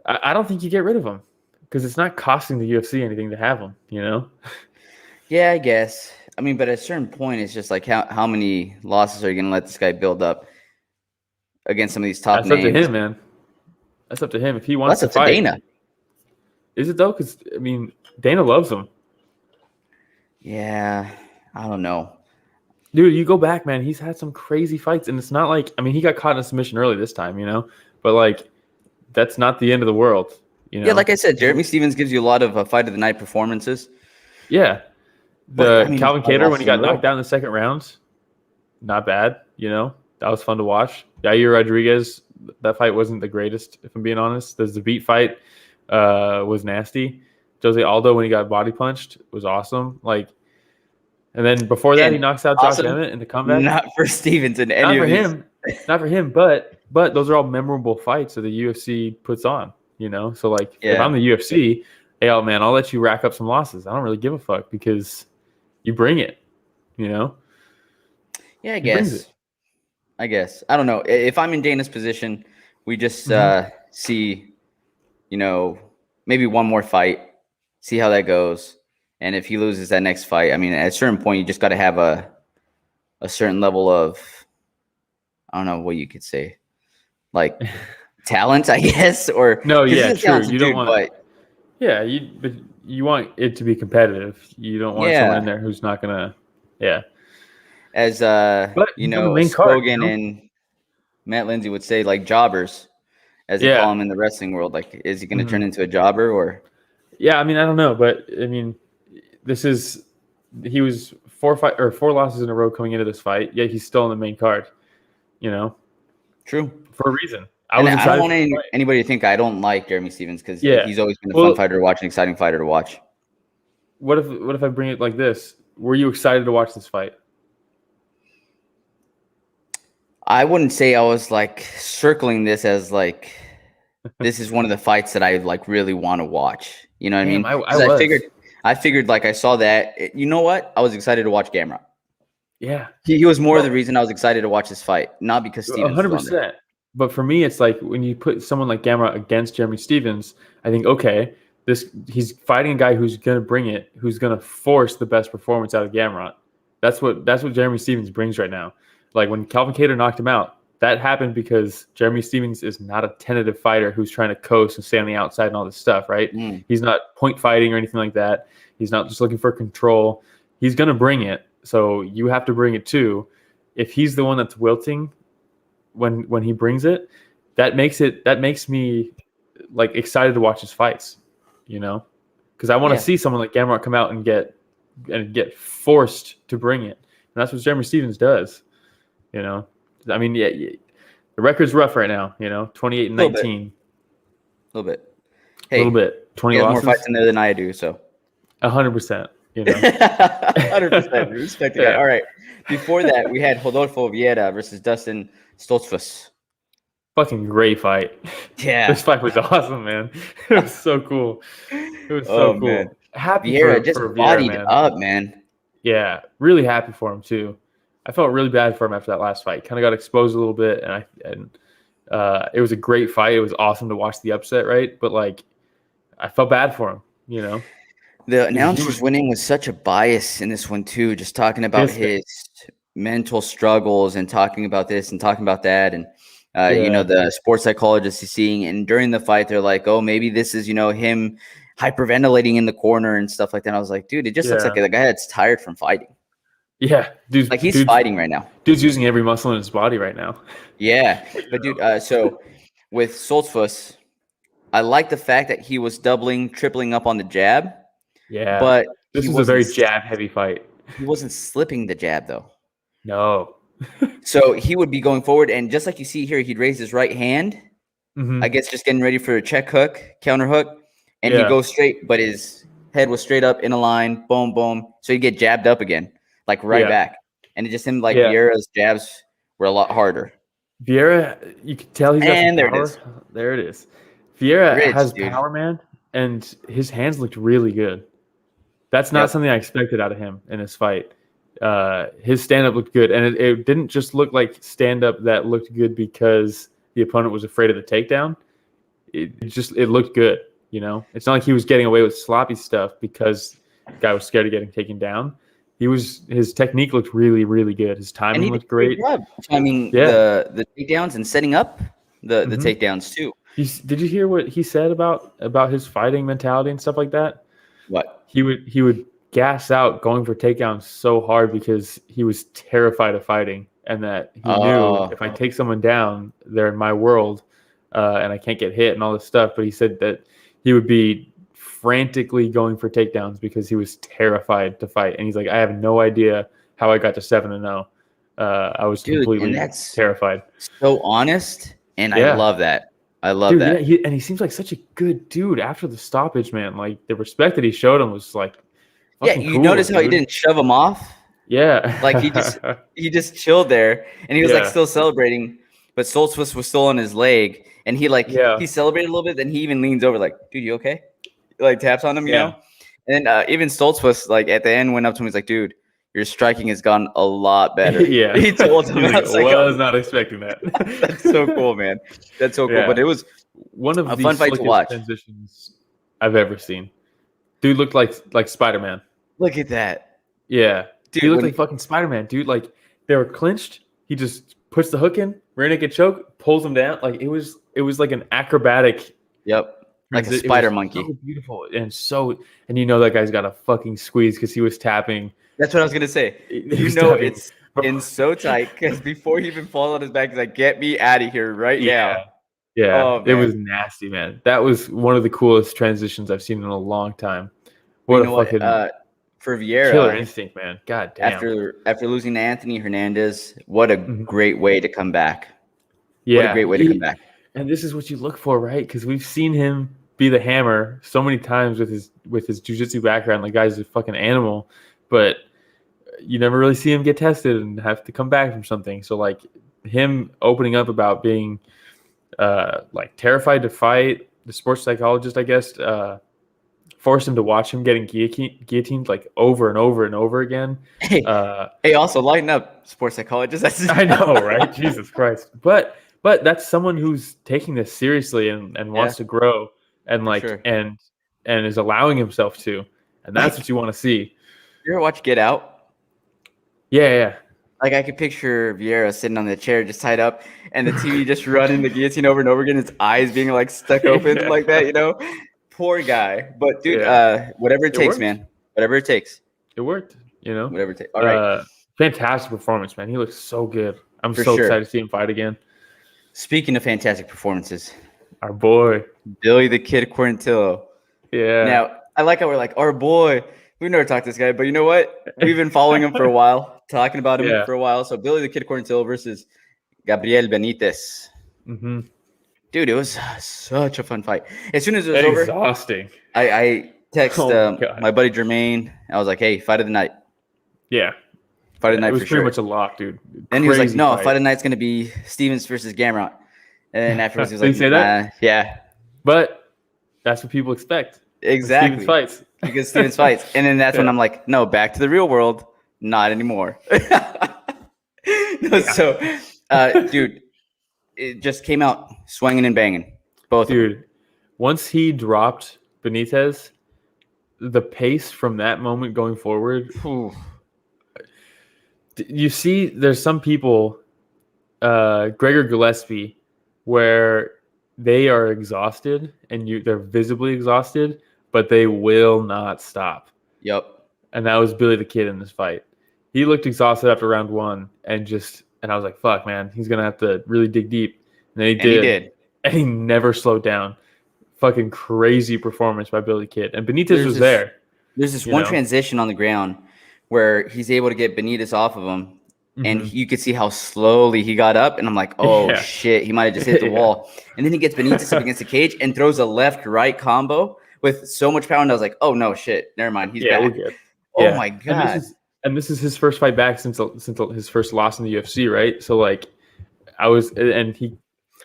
S3: I don't think you get rid of him because it's not costing the UFC anything to have him,
S2: Yeah, I guess. I mean, but at a certain point, it's just like how many losses are you going to let this guy build up against some of these top names?
S3: That's up to him, man. That's up to him. If he wants to fight.
S2: That's up to Dana.
S3: Is it, though? Because, I mean, Dana loves him.
S2: Yeah, I don't know.
S3: Dude, you go back, man. He's had some crazy fights, and it's not like he got caught in a submission early this time, but like that's not the end of the world,
S2: Yeah, like I said, Jeremy Stevens gives you a lot of fight of the night performances.
S3: Yeah, Calvin Kattar when he got knocked out in the second round, not bad. That was fun to watch. Yair Rodriguez, that fight wasn't the greatest, if I'm being honest. The Zabit fight was nasty. Jose Aldo when he got body punched was awesome. And then before that, he knocks out Josh Emmett in the comeback.
S2: Not for Stevens and any of these.
S3: Not for him, but those are all memorable fights that the UFC puts on, So, if I'm the UFC, hey, man, I'll let you rack up some losses. I don't really give a fuck because you bring it,
S2: Yeah, I guess. I don't know. If I'm in Dana's position, we just see, maybe one more fight, see how that goes. And if he loses that next fight, I mean, at a certain point, you just got to have a certain level of, I don't know what you could say, like talent, I guess, or
S3: no, yeah, true. You don't want,
S2: but
S3: but you want it to be competitive. You don't want someone in there who's not gonna,
S2: As
S3: but,
S2: Spogan and Matt Lindsay would say, like jobbers, as they call him in the wrestling world. Like, is he going to turn into a jobber or?
S3: Yeah, I mean, I don't know, but I mean. He was 4 losses in a row coming into this fight, yet he's still in the main card,
S2: True.
S3: For a reason.
S2: I don't want anybody to think I don't like Jeremy Stevens because he's always been a fun fighter to watch, an exciting fighter to watch.
S3: What if I bring it like this? Were you excited to watch this fight?
S2: I wouldn't say I was like circling this as like this is one of the fights that I like really want to watch. You know what I mean?
S3: I
S2: 'Cause
S3: was.
S2: I figured like I saw that. You know what? I was excited to watch Gamrot.
S3: Yeah.
S2: He was more the reason I was excited to watch this fight, not because Stevens was on there.
S3: 100%. But for me, it's like when you put someone like Gamrot against Jeremy Stevens, I think, okay, he's fighting a guy who's going to bring it, who's going to force the best performance out of Gamrot. That's what Jeremy Stevens brings right now. Like when Calvin Kattar knocked him out, that happened because Jeremy Stevens is not a tentative fighter who's trying to coast and stay on the outside and all this stuff, right? He's not point fighting or anything like that. He's not just looking for control. He's going to bring it, so you have to bring it too. If he's the one that's wilting when he brings it, that makes me like excited to watch his fights, you know? Because I want to see someone like Gamrot come out and get forced to bring it. And that's what Jeremy Stevens does. You know, I mean, yeah, the record's rough right now. You know, 28-19.
S2: A little bit. Hey,
S3: a little bit. 20
S2: he has
S3: losses.
S2: more fights in there than I do, so
S3: 100%. You know,
S2: 100%. Respect the guy. All right. Before that, we had Rodolfo Vieira versus Dustin Stoltzfus.
S3: Fucking great fight.
S2: Yeah,
S3: this fight was awesome, man. It was so cool. It was so cool.
S2: Man.
S3: Happy
S2: Vieira just
S3: for Vieira,
S2: bodied
S3: man.
S2: up, man.
S3: Yeah, really happy for him too. I felt really bad for him after that last fight. Kind of got exposed a little bit, and it was a great fight. It was awesome to watch the upset, right? But like, I felt bad for him. You know,
S2: the announcers winning was such a bias in this one too. Just talking about his mental struggles and talking about this and talking about that, and you know, the sports psychologist he's seeing. And during the fight, they're like, "Oh, maybe this is him hyperventilating in the corner and stuff like that." And I was like, "Dude, it just looks like the guy that's tired from fighting."
S3: Yeah, dude.
S2: Like he's fighting right now.
S3: Dude's using every muscle in his body right now.
S2: Yeah, but dude, so with Stoltzfus, I like the fact that he was doubling, tripling up on the jab.
S3: Yeah,
S2: but
S3: this was a very jab-heavy fight.
S2: He wasn't slipping the jab though.
S3: No.
S2: So he would be going forward, and just like you see here, he'd raise his right hand. I guess just getting ready for a check hook, counter hook, and he'd go straight, but his head was straight up in a line, boom, boom. So he'd get jabbed up again. Like back. And it just seemed like Vieira's jabs were a lot harder.
S3: Vieira, you can tell he's got some
S2: there
S3: power.
S2: it is.
S3: There it is. Vieira has power, man, and his hands looked really good. That's not something I expected out of him in this fight. His stand-up looked good, and it didn't just look like stand-up that looked good because the opponent was afraid of the takedown. It looked good, you know? It's not like he was getting away with sloppy stuff because the guy was scared of getting taken down. His technique looked really, really good. His timing looked great.
S2: I mean, the takedowns and setting up the takedowns too.
S3: Did you hear what he said about his fighting mentality and stuff like that?
S2: What?
S3: He would gas out going for takedowns so hard because he was terrified of fighting, and that he knew if I take someone down, they're in my world, and I can't get hit and all this stuff. But he said that he would be frantically going for takedowns because he was terrified to fight, and he's like, I have no idea how I got to 7-0. I was completely terrified.
S2: So honest, and I love that. I love that.
S3: Yeah, and he seems like such a good dude after the stoppage, man. Like the respect that he showed him was like,
S2: you notice how he didn't shove him off.
S3: Yeah,
S2: like he just chilled there, and he was like still celebrating, but Stoltzfus was still on his leg, and he celebrated a little bit. Then he even leans over, like, dude, you okay? Like taps on him, you know. And then even Stoltzfus, like at the end, went up to him. He's like, "Dude, your striking has gone a lot better." He told him.
S3: I was not expecting that.
S2: That's so cool, man. That's so cool. But it was
S3: one of
S2: a
S3: the
S2: fun fight to watch.
S3: Transitions I've ever seen. Dude looked like Spider-Man.
S2: Look at that.
S3: Yeah,
S2: dude,
S3: he looked like fucking Spider-Man. Dude, like they were clinched. He just puts the hook in, rear naked choke, pulls him down. Like it was like an acrobatic.
S2: Yep. Like a spider monkey.
S3: So beautiful and you know that guy's got a fucking squeeze because he was tapping.
S2: That's what I was gonna say. It's in so tight because before he even falls on his back, he's like, "Get me out of here right now."
S3: Yeah, it was nasty, man. That was one of the coolest transitions I've seen in a long time. What a fucking
S2: for Vieira,
S3: killer instinct, man. God damn.
S2: After losing to Anthony Hernandez, what a great way to come back.
S3: Yeah,
S2: what a great way to come back.
S3: And this is what you look for, right? Because we've seen him be the hammer so many times with his jiu-jitsu background. Like, guy's a fucking animal, but you never really see him get tested and have to come back from something. So, like, him opening up about being like terrified to fight. The sports psychologist, I guess, forced him to watch him getting guillotined like over and over and over again.
S2: Hey, also lighten up, sports psychologist.
S3: I know, right? Jesus Christ. But that's someone who's taking this seriously and wants to grow and like and is allowing himself to. And that's what you want to see.
S2: You ever watch Get Out?
S3: Yeah.
S2: Like I could picture Vieira sitting on the chair just tied up and the TV just running the guillotine over and over again, his eyes being like stuck open like that, you know? Poor guy. But dude, whatever it takes, man. Whatever it takes.
S3: It worked, you know?
S2: Whatever it takes. All right.
S3: Fantastic performance, man. He looks so good. I'm so excited to see him fight again.
S2: Speaking of fantastic performances,
S3: our boy.
S2: Billy the Kid Quarantillo.
S3: Yeah.
S2: Now, I like how we're like, our boy. We've never talked to this guy, but you know what? We've been following him for a while, talking about him for a while. So Billy the Kid Quarantillo versus Gabriel Benitez.
S3: Mm-hmm.
S2: Dude, it was such a fun fight. As soon as it was over,
S3: exhausting.
S2: I text my buddy Jermaine. I was like, hey, fight of the night.
S3: Yeah.
S2: Fight of the night for sure.
S3: It was pretty much a lock, dude.
S2: And he was like, no, fight of the night's going to be Stevens versus Gamrot. And then afterwards, he was like,
S3: say that?
S2: Yeah.
S3: But that's what people expect.
S2: Exactly.
S3: Stevens fights.
S2: Because Stevens fights. And then that's when I'm like, no, back to the real world. Not anymore. So, dude, it just came out swinging and banging. Both.
S3: Dude, once he dropped Benitez, the pace from that moment going forward. You see, there's some people, Gregor Gillespie, where they are exhausted and they're visibly exhausted, but they will not stop.
S2: Yep.
S3: And that was Billy the Kid in this fight. He looked exhausted after round one and I was like, fuck, man, he's going to have to really dig deep. And then he did. And he never slowed down. Fucking crazy performance by Billy the Kid. And Benitez was there.
S2: There's this one transition on the ground where he's able to get Benitez off of him. And you could see how slowly he got up. And I'm like, oh, shit, he might have just hit the wall. And then he gets Benitez up against the cage and throws a left-right combo with so much power. And I was like, oh, no, shit. Never mind. He's back.
S3: We're good.
S2: Oh, my God.
S3: And this is his first fight back since his first loss in the UFC, right? So, like, I don't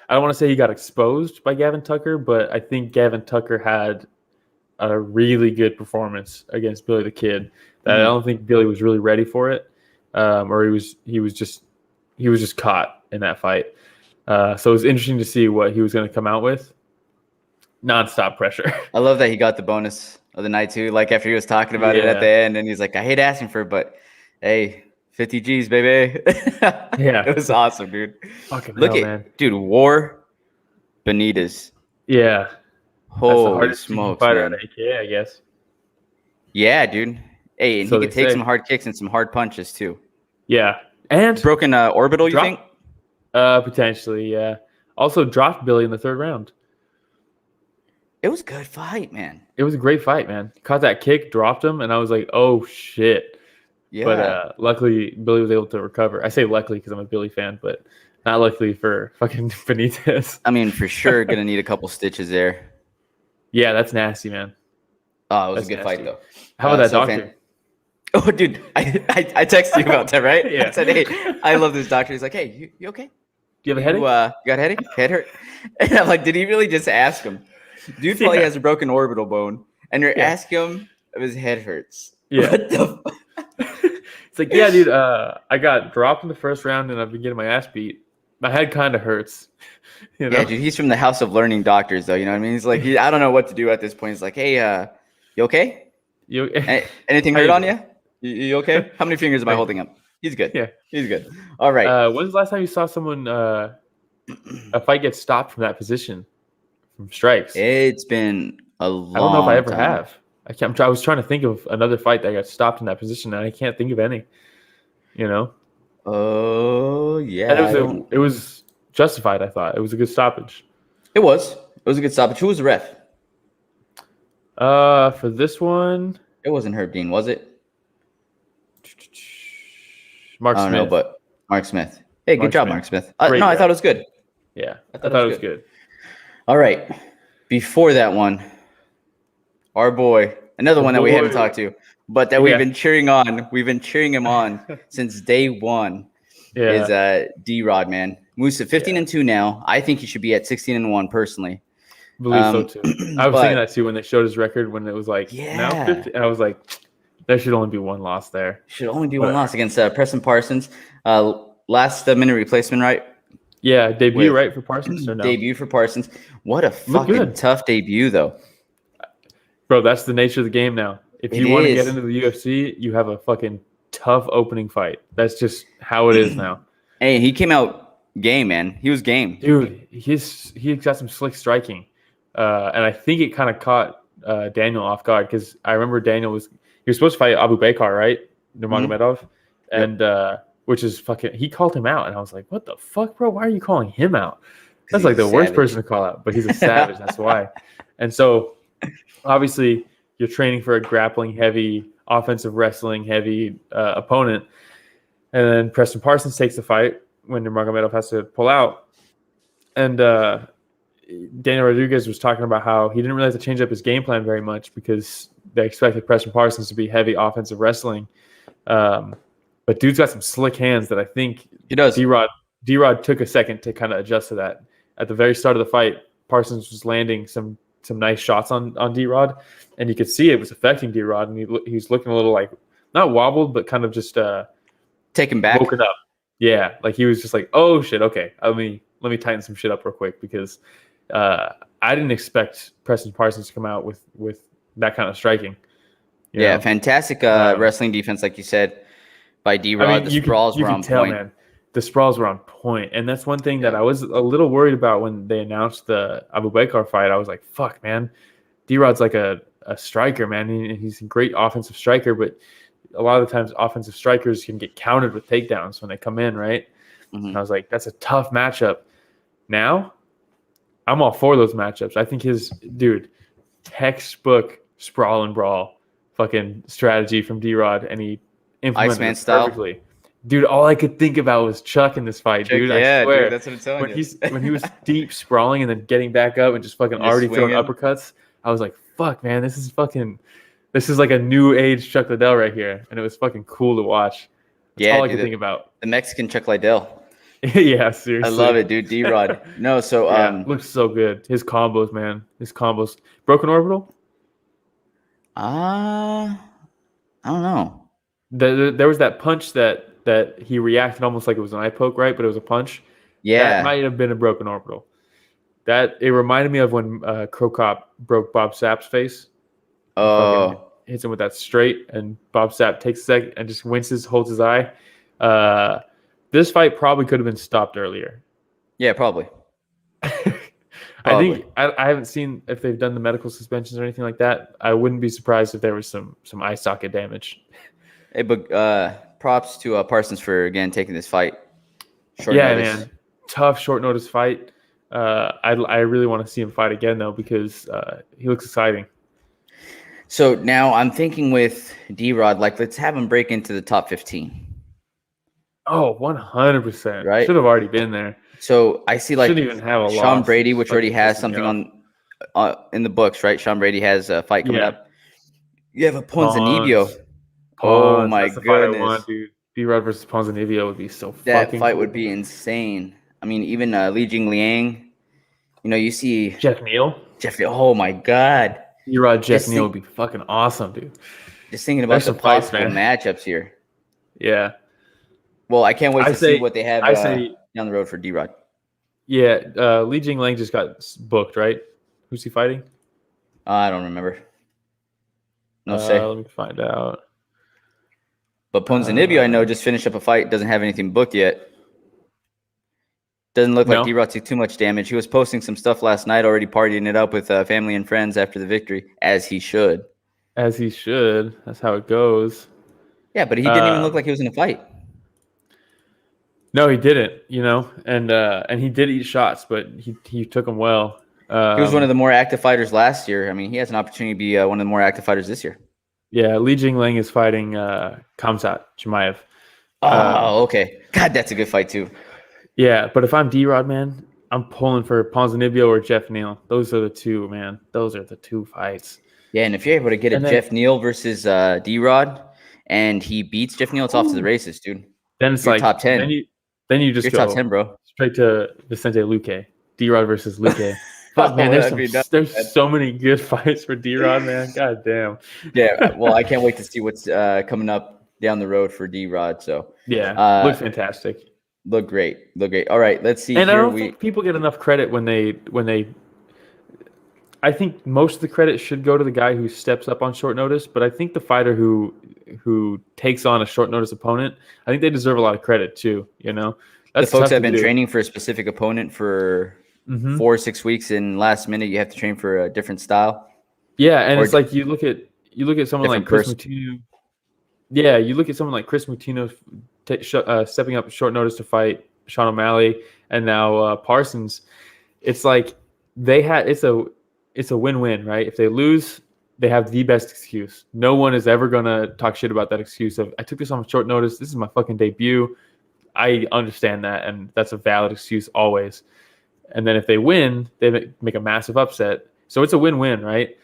S3: want to say he got exposed by Gavin Tucker, but I think Gavin Tucker had a really good performance against Billy the Kid. That I don't think Billy was really ready for it. Or he was just caught in that fight. So it was interesting to see what he was going to come out with. Nonstop pressure.
S2: I love that he got the bonus of the night too. Like after he was talking about it at the end, and he's like, "I hate asking for it, but hey, 50 G's, baby." It was awesome, dude.
S3: Fucking
S2: look
S3: hell,
S2: at
S3: man.
S2: Dude, War Benitez.
S3: Yeah,
S2: holy smokes, man.
S3: Yeah, I guess.
S2: Yeah, dude. Hey, and
S3: So
S2: he could take some hard kicks and some hard punches too.
S3: Yeah, and
S2: broken orbital. You think?
S3: Potentially, yeah. Also dropped Billy in the third round.
S2: It was a good fight, man.
S3: It was a great fight, man. Caught that kick, dropped him, and I was like, oh, shit.
S2: Yeah.
S3: But luckily, Billy was able to recover. I say luckily because I'm a Billy fan, but not luckily for fucking Benitez.
S2: I mean, for sure, going to need a couple stitches there.
S3: Yeah, that's nasty, man.
S2: Oh, it was a good fight, though.
S3: How about that doctor?
S2: Oh, dude, I texted you about that, right?
S3: Yeah.
S2: I said, hey, I love this doctor. He's like, hey, you okay?
S3: Do you have a headache?
S2: You got a headache? Head hurt? And I'm like, did he really just ask him? Dude probably has a broken orbital bone, and you're asking him if his head hurts.
S3: Yeah.
S2: What the
S3: It's like, yeah, dude, I got dropped in the first round, and I've been getting my ass beat. My head kind of hurts. You know?
S2: Yeah, dude, he's from the House of Learning Doctors, though. You know what I mean? He's like, I don't know what to do at this point. He's like, hey, you okay? Anything hurt on you? You okay? How many fingers am I holding up? He's good.
S3: Yeah.
S2: He's good. All right.
S3: When's the last time you saw someone a fight get stopped from that position from strikes?
S2: It's been a long time.
S3: I don't know if I ever have. I was trying to think of another fight that got stopped in that position, and I can't think of any. You know?
S2: Oh, yeah.
S3: And it was justified, I thought. It was a good stoppage.
S2: It was. It was a good stoppage. Who was the ref?
S3: For this one,
S2: it wasn't Herb Dean, was it?
S3: Mark Smith.
S2: I don't know, but Mark Smith. Hey, good job, Mark Smith. I thought it was good.
S3: Yeah, I thought it was good.
S2: All right. Before that one, our boy, another one that we haven't talked to, but that we've been cheering on. We've been cheering him on since day one. is D-Rod, man. Musa 15-2 now. I think he should be at 16-1 personally.
S3: I believe so too. I was thinking that too when they showed his record when it was like now 50. I was like, there should only be one loss there.
S2: Should only be one loss against Preston Parsons. Last minute replacement, right?
S3: Yeah, debut right for Parsons or no?
S2: Debut for Parsons. What a fucking tough debut though.
S3: Bro, that's the nature of the game now. If you want to get into the UFC, you have a fucking tough opening fight. That's just how it is now.
S2: Hey, he came out game, man. He was game.
S3: Dude, he got some slick striking. And I think it kind of caught Daniel off guard because I remember he was supposed to fight Abu Bakar, right? Nurmagomedov. And which is fucking, he called him out. And I was like, what the fuck, bro? Why are you calling him out? That's like the worst person to call out, but he's a savage. That's why. And so obviously you're training for a grappling heavy, offensive wrestling heavy opponent. And then Preston Parsons takes the fight when Nurmagomedov has to pull out. And Daniel Rodriguez was talking about how he didn't really have to change up his game plan very much because they expected Preston Parsons to be heavy offensive wrestling. But dude's got some slick hands that I think
S2: he does.
S3: D-Rod took a second to kind of adjust to that. At the very start of the fight, Parsons was landing some nice shots on D-Rod, and you could see it was affecting D-Rod, and he was looking a little like not wobbled, but kind of just
S2: taken back,
S3: woken up. Yeah, like he was just like, oh shit, okay, let me tighten some shit up real quick because I didn't expect Preston Parsons to come out with that kind of striking. You know?
S2: Fantastic wrestling defense, like you said, by D-Rod. I mean, the sprawls were on point. Man,
S3: the sprawls were on point, and that's one thing that I was a little worried about when they announced the Abu Bakar fight. I was like, fuck, man, D-Rod's like a striker, man. He's a great offensive striker, but a lot of the times offensive strikers can get countered with takedowns when they come in, right? Mm-hmm. And I was like, that's a tough matchup. Now, I'm all for those matchups. I think his textbook sprawl and brawl fucking strategy from D-Rod, and he implemented
S2: Iceman
S3: it perfectly. Style. Dude, all I could think about was Chuck in this fight, dude. I swear.
S2: Dude, that's what I'm telling you.
S3: When he was deep sprawling and then getting back up and just fucking already throwing uppercuts, I was like, fuck, man, this is like a new age Chuck Liddell right here. And it was fucking cool to watch. That's all I could think about.
S2: The Mexican Chuck Liddell.
S3: Yeah, seriously.
S2: I love it, dude. D-Rod. No, so
S3: looks so good. His combos, man. Broken orbital?
S2: I don't know.
S3: There was that punch that he reacted almost like it was an eye poke, right? But it was a punch.
S2: Yeah.
S3: That might have been a broken orbital. It reminded me of when Crow Cop broke Bob Sapp's face.
S2: Oh.
S3: Hits him with that straight, and Bob Sapp takes a second and just winces, holds his eye. This fight probably could have been stopped earlier.
S2: Yeah, probably.
S3: I think I haven't seen if they've done the medical suspensions or anything like that. I wouldn't be surprised if there was some eye socket damage.
S2: Hey, but props to Parsons for again taking this fight. Short notice.
S3: Man, tough short notice fight. I really want to see him fight again though because he looks exciting.
S2: So now I'm thinking with D-Rod, like let's have him break into the top 15.
S3: Oh, 100%.
S2: Right,
S3: should have already been there.
S2: So I see like
S3: shouldn't even have a
S2: Sean
S3: loss.
S2: Brady, which already has something on in the books, right? Sean Brady has a fight coming up. You have a Ponzinibbio. Oh my goodness,
S3: dude! D-Rod versus Ponzinibbio would be so fucking.
S2: That fight would be insane. I mean, even Li Jingliang. You know, you see
S3: Jeff Neal.
S2: Oh my god,
S3: D-Rod Jeff Neal would be fucking awesome, dude.
S2: Just thinking about the possible matchups here.
S3: Yeah.
S2: Well, I can't wait to see what they have down the road for D-Rod.
S3: Yeah, Li Jingliang just got booked, right? Who's he fighting?
S2: I don't remember. No say.
S3: Let me find out.
S2: But Ponzinibbio, I know, just finished up a fight. Doesn't have anything booked yet. Doesn't look like D-Rod took too much damage. He was posting some stuff last night, already partying it up with family and friends after the victory, as he should.
S3: As he should. That's how it goes.
S2: Yeah, but he didn't even look like he was in a fight.
S3: No, he didn't. You know, and he did eat shots, but he took them well.
S2: He was one of the more active fighters last year. I mean, he has an opportunity to be one of the more active fighters this year.
S3: Yeah, Li Jingliang is fighting Khamzat Chimaev.
S2: Okay. God, that's a good fight too.
S3: Yeah, but if I'm D-Rod, man, I'm pulling for Ponzinibbio or Jeff Neal. Those are the two, man. Those are the two fights.
S2: Yeah, and if you're able to get Jeff Neal versus D-Rod, and he beats Jeff Neal, it's off to the races, dude.
S3: Then it's
S2: you're
S3: like
S2: top 10.
S3: Then you just
S2: You're
S3: go
S2: top 10, bro.
S3: straight to Vicente Luque. D-Rod versus Luque. Fuck, man, there's so many good fights for D-Rod, man. God damn.
S2: Yeah, well, I can't wait to see what's coming up down the road for D-Rod. So
S3: yeah, look fantastic.
S2: Look great. All right, let's see.
S3: And
S2: here
S3: I don't think people get enough credit when they. I think most of the credit should go to the guy who steps up on short notice, but I think the fighter who takes on a short notice opponent, I think they deserve a lot of credit too. You know,
S2: the folks that have been training for a specific opponent for 4 or 6 weeks, and last minute you have to train for a different style.
S3: Yeah, and it's like you look at someone like Chris Moutinho. Yeah, you look at someone like Chris Moutinho stepping up short notice to fight Sean O'Malley, and now Parsons. It's like it's a win-win, right? If they lose, they have the best excuse. No one is ever gonna talk shit about that excuse of I took this on short notice. This is my fucking debut. I understand that, and that's a valid excuse always. And then if they win, they make a massive upset. So it's a win-win, right?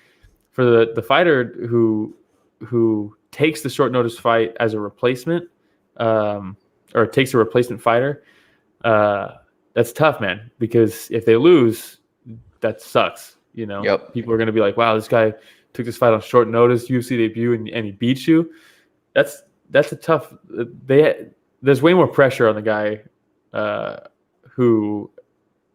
S3: For the fighter who takes the short notice fight as a replacement, or takes a replacement fighter, that's tough, man. Because if they lose, that sucks. You know, People are going to be like, "Wow, this guy took this fight on short notice, UFC debut, and he beat you." That's a tough. There's way more pressure on the guy who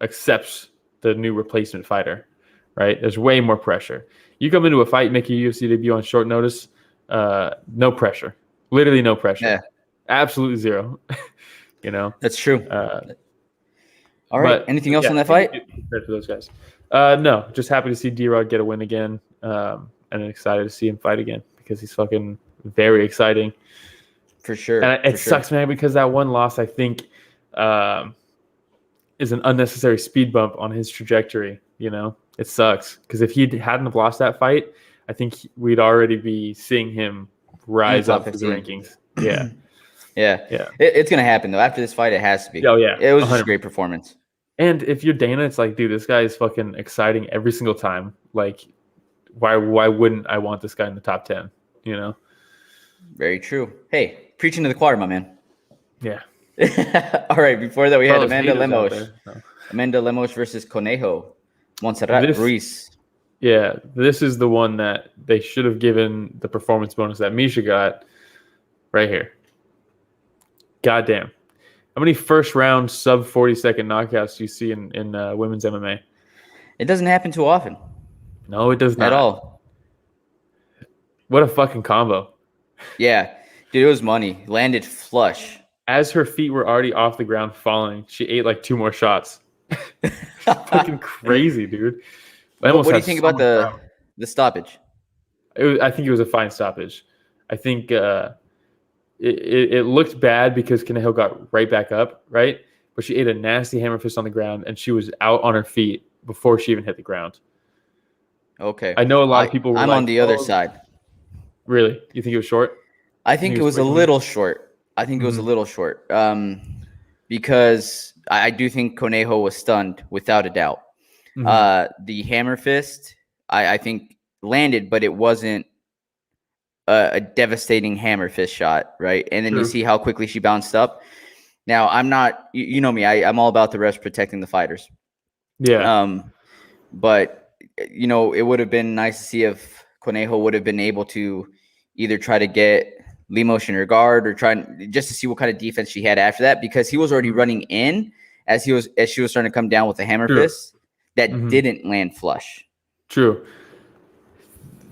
S3: accepts the new replacement fighter, right? There's way more pressure. You come into a fight, make your UFC debut on short notice, no pressure, literally no pressure, absolutely zero. You know,
S2: that's true. All right. Anything else on that fight?
S3: Compared to those guys, no. Just happy to see D-Rod get a win again, and excited to see him fight again because he's fucking very exciting.
S2: For sure.
S3: And it sucks, man, because that one loss, I think, is an unnecessary speed bump on his trajectory. You know, it sucks because if he hadn't have lost that fight, I think we'd already be seeing him rise up through the rankings. Yeah.
S2: Yeah. It's going to happen, though. After this fight, it has to be.
S3: Oh, yeah.
S2: It was just a great performance.
S3: And if you're Dana, it's like, dude, this guy is fucking exciting every single time. Like, why wouldn't I want this guy in the top 10, you know?
S2: Very true. Hey, preaching to the choir, my man.
S3: Yeah.
S2: All right, before that, we had Amanda Lemos. Amanda Lemos versus Conejo. Montserrat Ruiz.
S3: Yeah, this is the one that they should have given the performance bonus that Miesha got right here. Goddamn. How many first-round sub-40-second knockouts do you see in women's MMA?
S2: It doesn't happen too often.
S3: No, it does not.
S2: At all.
S3: What a fucking combo.
S2: Yeah. Dude, it was money. Landed flush.
S3: As her feet were already off the ground falling, she ate like 2 more shots. Fucking crazy, dude.
S2: What do you think about the stoppage?
S3: I think it was a fine stoppage. I think it looked bad because Conejo got right back up, right? But she ate a nasty hammer fist on the ground, and she was out on her feet before she even hit the ground.
S2: Okay.
S3: I know a lot of people were
S2: I'm on the other side.
S3: Really? You think it was short?
S2: I think it was a little short. It was a little short. Because I do think Conejo was stunned, without a doubt. The hammer fist, I think, landed, but it wasn't a devastating hammer fist shot, right? And then you see how quickly she bounced up. Now, I'm not, you know me, I'm all about the refs protecting the fighters.
S3: Yeah.
S2: But, you know, it would have been nice to see if Conejo would have been able to either try to get Lemos in her guard or just to see what kind of defense she had after that, because he was already running in as she was starting to come down with the hammer fist that didn't land flush.
S3: True.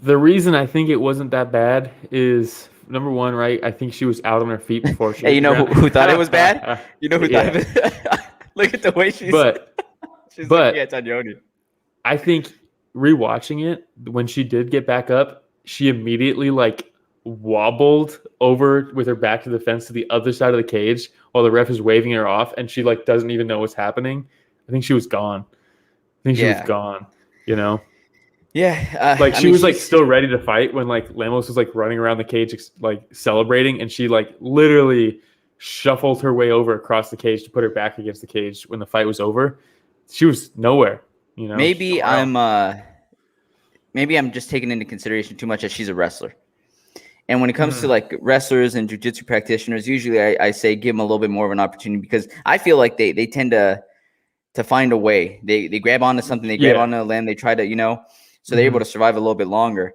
S3: The reason I think it wasn't that bad is, number one, right? I think she was out on her feet before she.
S2: Hey, you know who thought it was bad? You know who thought it? Look at the way she's looking at Tanyoni.
S3: I think rewatching it, when she did get back up, she immediately wobbled over with her back to the fence to the other side of the cage while the ref is waving her off, and she doesn't even know what's happening. I think she was gone. You know?
S2: Yeah.
S3: She was still ready to fight when Lemos was running around the cage celebrating, and she literally shuffled her way over across the cage to put her back against the cage when the fight was over. She was nowhere, you know?
S2: Maybe I'm just taking into consideration too much that she's a wrestler. And when it comes to like wrestlers and jiu-jitsu practitioners, usually I say give them a little bit more of an opportunity, because I feel like they tend to find a way. They grab onto something, they grab onto a limb, they try to, so they're able to survive a little bit longer.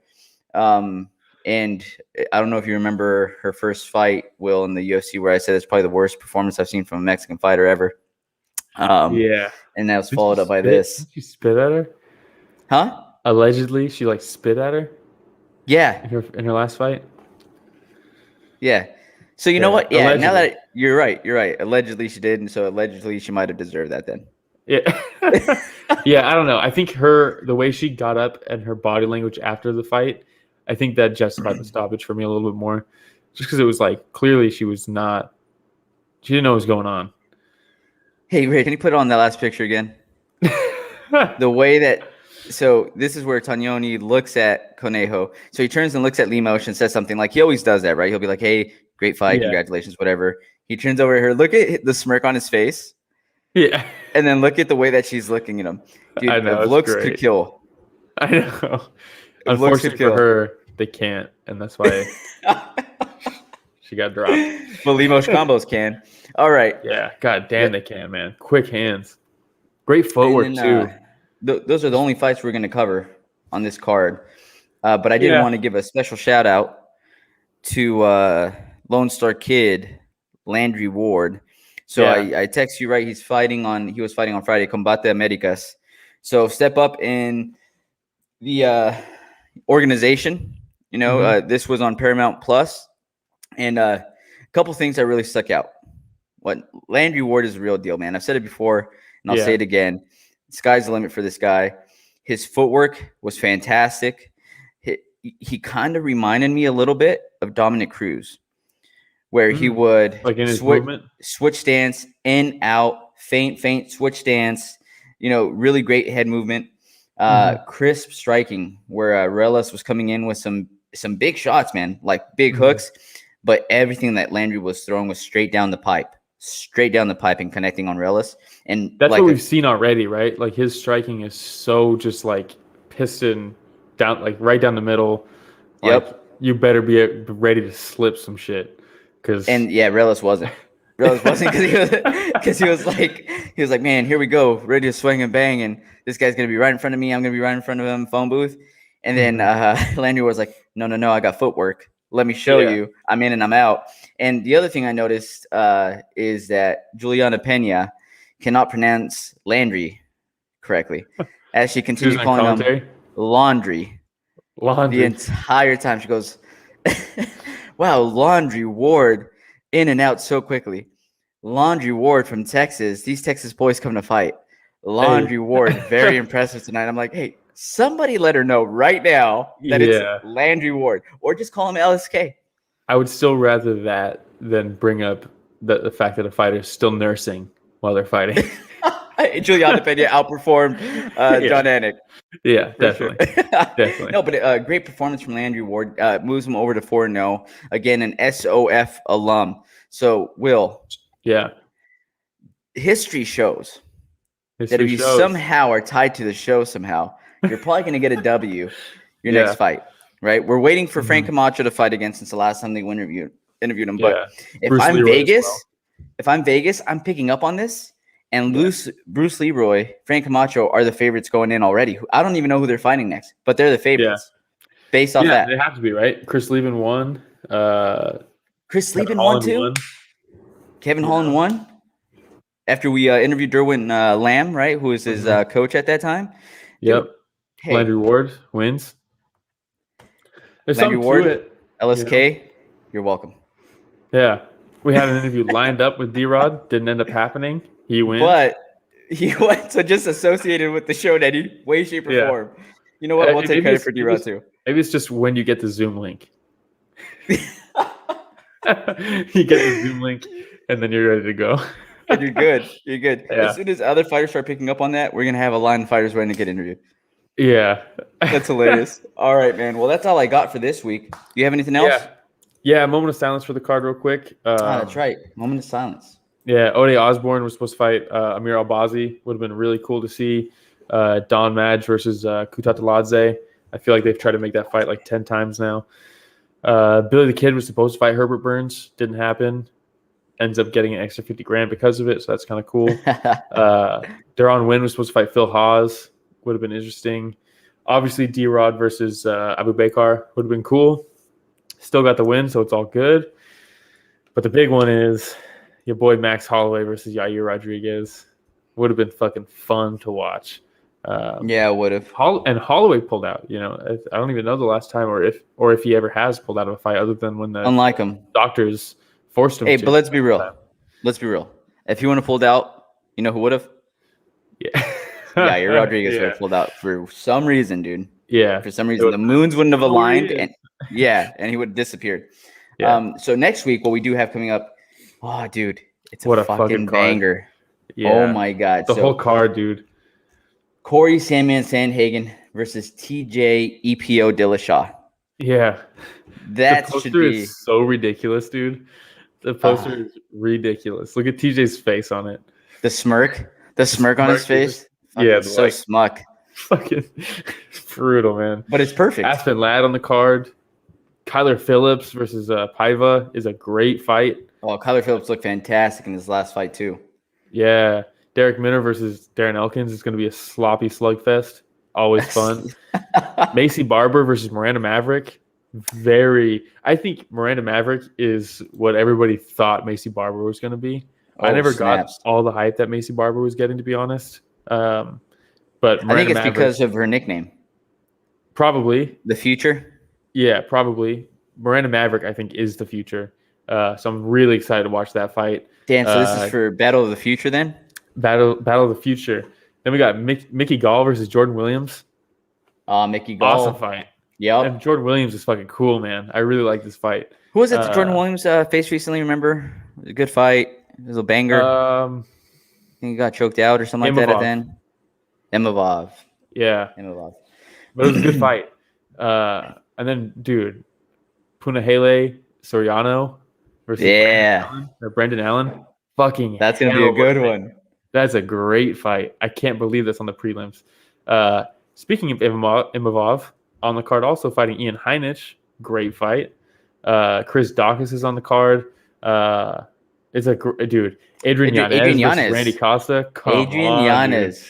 S2: And I don't know if you remember her first fight, Will, in the UFC, where I said it's probably the worst performance I've seen from a Mexican fighter ever. And that was followed up by this.
S3: Did you spit at her?
S2: Huh?
S3: Allegedly, she like spit at her.
S2: Yeah.
S3: In her last fight.
S2: Yeah. So you know what? Yeah.
S3: Allegedly.
S2: Now that you're right. Allegedly she did, and so allegedly she might have deserved that then.
S3: Yeah. Yeah. I don't know. I think the way she got up and her body language after the fight, I think that justified the stoppage for me a little bit more, just because it was like clearly she didn't know what was going on.
S2: Hey, Ray, can you put it on that last picture again? The way that. So this is where Tanyoni looks at Conejo. So he turns and looks at Lemos and says something like he always does that, right? He'll be like, "Hey, great fight, congratulations, whatever." He turns over at her, look at the smirk on his face, and then look at the way that she's looking at him. Dude,
S3: I know,
S2: looks could kill.
S3: I know. Unfortunately for her, they can't, and that's why she got dropped.
S2: But Lemos combos can. All right.
S3: Yeah. God damn, they can, man. Quick hands. Great footwork too.
S2: Those are the only fights we're going to cover on this card. But I did want to give a special shout out to Lone Star Kid, Landry Ward. So I text you, right? He was fighting on Friday, Combate Americas. So step up in the organization. This was on Paramount Plus. And a couple things that really stuck out. Landry Ward is a real deal, man. I've said it before, and I'll say it again. Sky's the limit for this guy. His footwork was fantastic. He kind of reminded me a little bit of Dominic Cruz, where he would
S3: like in his movement,
S2: switch stance, in, out, feint, switch stance. Really great head movement, crisp striking. Where Reles was coming in with some big shots, man, like big hooks, but everything that Landry was throwing was straight down the pipe and connecting on Reles. And
S3: that's what we've seen already, right? Like his striking is so just like piston down, like right down the middle. Like, you better be ready to slip some shit.
S2: Reles wasn't. Because he was like, man, here we go, ready to swing and bang, and this guy's gonna be right in front of me. I'm gonna be right in front of him, phone booth. And then Landry was like, no, I got footwork. Let me show you. I'm in and I'm out. And the other thing I noticed is that Juliana Pena cannot pronounce Landry correctly, as she continued calling him Laundry. The entire time. She goes, wow, Laundry Ward in and out so quickly. Laundry Ward from Texas. These Texas boys come to fight. Laundry Ward, very impressive tonight. I'm like, hey, somebody let her know right now that it's Landry Ward, or just call him LSK.
S3: I would still rather that than bring up the fact that a fighter is still nursing while they're fighting.
S2: Juliana Pena outperformed John Anik.
S3: Yeah, definitely. Definitely.
S2: No, but great performance from Landry Ward. Moves him over to 4-0. Again, an SOF alum. So, Will.
S3: Yeah.
S2: History shows that if you somehow are tied to the show somehow, you're probably going to get a W your next fight, right? We're waiting for Frank Camacho to fight again since the last time they interviewed him. But if I'm Vegas, I'm picking up on this. And Bruce Leroy, Frank Camacho are the favorites going in already. I don't even know who they're fighting next, but they're the favorites based off that.
S3: They have to be, right? Chris Leben won.
S2: Chris Leben won too. Kevin Holland won after we interviewed Derwin Lamb, right? Who was his coach at that time.
S3: Yep. Hey. Landry Ward wins. There's
S2: Landry Ward, LSK, you're welcome.
S3: Yeah. We had an interview lined up with D-Rod. Didn't end up happening. He wins.
S2: But he went, so just associated with the show that he way, shape, or form. You know what? We'll take credit for D-Rod too.
S3: Maybe it's just when you get the Zoom link. You get the Zoom link, and then you're ready to go.
S2: And you're good. You're good. Yeah. As soon as other fighters start picking up on that, we're going to have a line of fighters ready to get interviewed.
S3: Yeah.
S2: That's hilarious. All right, man. Well, that's all I got for this week. Do you have anything else?
S3: Yeah, a moment of silence for the card real quick.
S2: That's right. Moment of silence.
S3: Yeah, Ode Osborne was supposed to fight Amir Albazi. Would have been really cool to see. Don Madge versus Kutateladze. I feel like they've tried to make that fight like 10 times now. Billy the Kid was supposed to fight Herbert Burns. Didn't happen. Ends up getting an extra $50,000 because of it. So that's kind of cool. Deron Wynn was supposed to fight Phil Hawes. Would have been interesting. Obviously, D-Rod versus Abu Bakar would have been cool. Still got the win, so it's all good. But the big one is your boy Max Holloway versus Yair Rodriguez. Would have been fucking fun to watch.
S2: Yeah, it would have.
S3: And Holloway pulled out. I don't even know the last time, or if he ever has pulled out of a fight, other than when the
S2: unlike him
S3: doctors forced him.
S2: Hey,
S3: to.
S2: but let's be real. Let's be real. If he would have pulled out, you know who would have?
S3: Yeah.
S2: Yair Rodriguez would have pulled out for some reason, dude.
S3: Yeah.
S2: For some reason, the moons wouldn't have aligned, and he would have disappeared.
S3: Yeah.
S2: So next week, what we do have coming up, oh, dude, it's
S3: What
S2: a
S3: a
S2: fucking
S3: fucking
S2: banger.
S3: Yeah.
S2: Oh my god,
S3: The whole card, dude.
S2: Corey Sandman Sandhagen versus TJ EPO Dillashaw.
S3: Yeah.
S2: That
S3: the poster
S2: should be
S3: is so ridiculous, dude. The poster is ridiculous. Look at TJ's face on it.
S2: the smirk on his face.
S3: Yeah,
S2: so smuck.
S3: Fucking brutal, man.
S2: But it's perfect.
S3: Aspen Ladd on the card. Kyler Phillips versus Paiva is a great fight.
S2: Oh, Kyler Phillips looked fantastic in his last fight too.
S3: Yeah. Derek Minner versus Darren Elkins is going to be a sloppy slugfest. Always fun. Macy Barber versus Miranda Maverick. I think Miranda Maverick is what everybody thought Macy Barber was going to be. I never got all the hype that Macy Barber was getting, to be honest. But Miranda
S2: I think it's
S3: Maverick,
S2: because of her nickname.
S3: Probably.
S2: The Future?
S3: Yeah, probably. Miranda Maverick, I think, is the future. So I'm really excited to watch that fight.
S2: Dan, so this is for Battle of the Future then?
S3: Battle of the Future. Then we got Mickey Gall versus Jordan Williams.
S2: Mickey Gall.
S3: Awesome fight.
S2: Yep.
S3: And Jordan Williams is fucking cool, man. I really like this fight.
S2: Who was it that Jordan Williams faced recently, remember? It was a good fight. It was a banger. I think he got choked out or something like that at the end. Imavov.
S3: Yeah.
S2: Imavov.
S3: But it was a good fight. And then, dude, Punahele Soriano versus Brendan Allen. Fucking
S2: that's going to be a good one.
S3: That's a great fight. I can't believe that's on the prelims. Speaking of Imavov, on the card also fighting Ian Heinisch. Great fight. Chris Dawkins is on the card. It's a dude. Adrian Yanez versus Randy Costa.
S2: Adrian Yanez.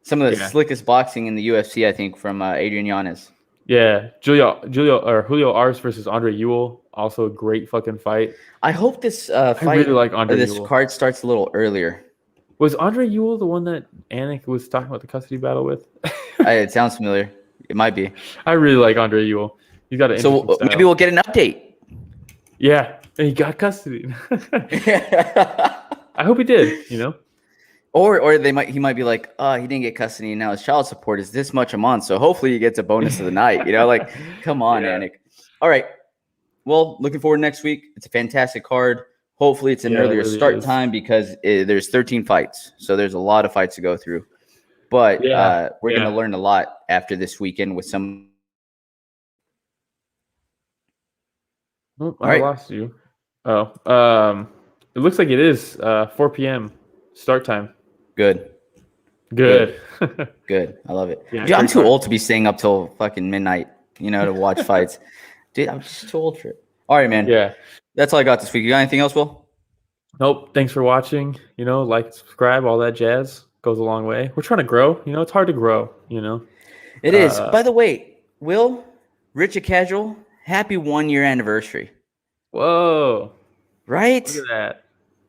S2: Some of the slickest boxing in the UFC, I think, from Adrian Yanez.
S3: Yeah. Julio Arce versus Andre Ewell. Also a great fucking fight.
S2: I hope this fight,
S3: I really like Andre
S2: this
S3: Ewell.
S2: card starts a little earlier.
S3: Was Andre Ewell the one that Anik was talking about the custody battle with?
S2: It sounds familiar. It might be.
S3: I really like Andre Ewell. He's got an
S2: so maybe we'll get an update.
S3: Yeah, and he got custody. I hope he did.
S2: Or he might be like, he didn't get custody, and now his child support is this much a month, so hopefully he gets a bonus of the night. Like, come on, Anik. All right. Well, looking forward to next week. It's a fantastic card. Hopefully it's an earlier start time because there's 13 fights, so there's a lot of fights to go through. But we're going to learn a lot after this weekend with some.
S3: Oh, I lost you. Oh, it looks like it is 4 p.m. start time.
S2: Good.
S3: Good.
S2: I love it.
S3: Yeah,
S2: dude, I'm too old to be staying up till fucking midnight, to watch fights. Dude, I'm just too old for it. All right, man.
S3: Yeah. That's
S2: all I got this week. You got anything else, Will?
S3: Nope. Thanks for watching. Like, subscribe, all that jazz goes a long way. We're trying to grow. It's hard to grow,
S2: It is. By the way, Will, Richard Casual, happy 1-year anniversary.
S3: Whoa.
S2: Right?
S3: Look at that.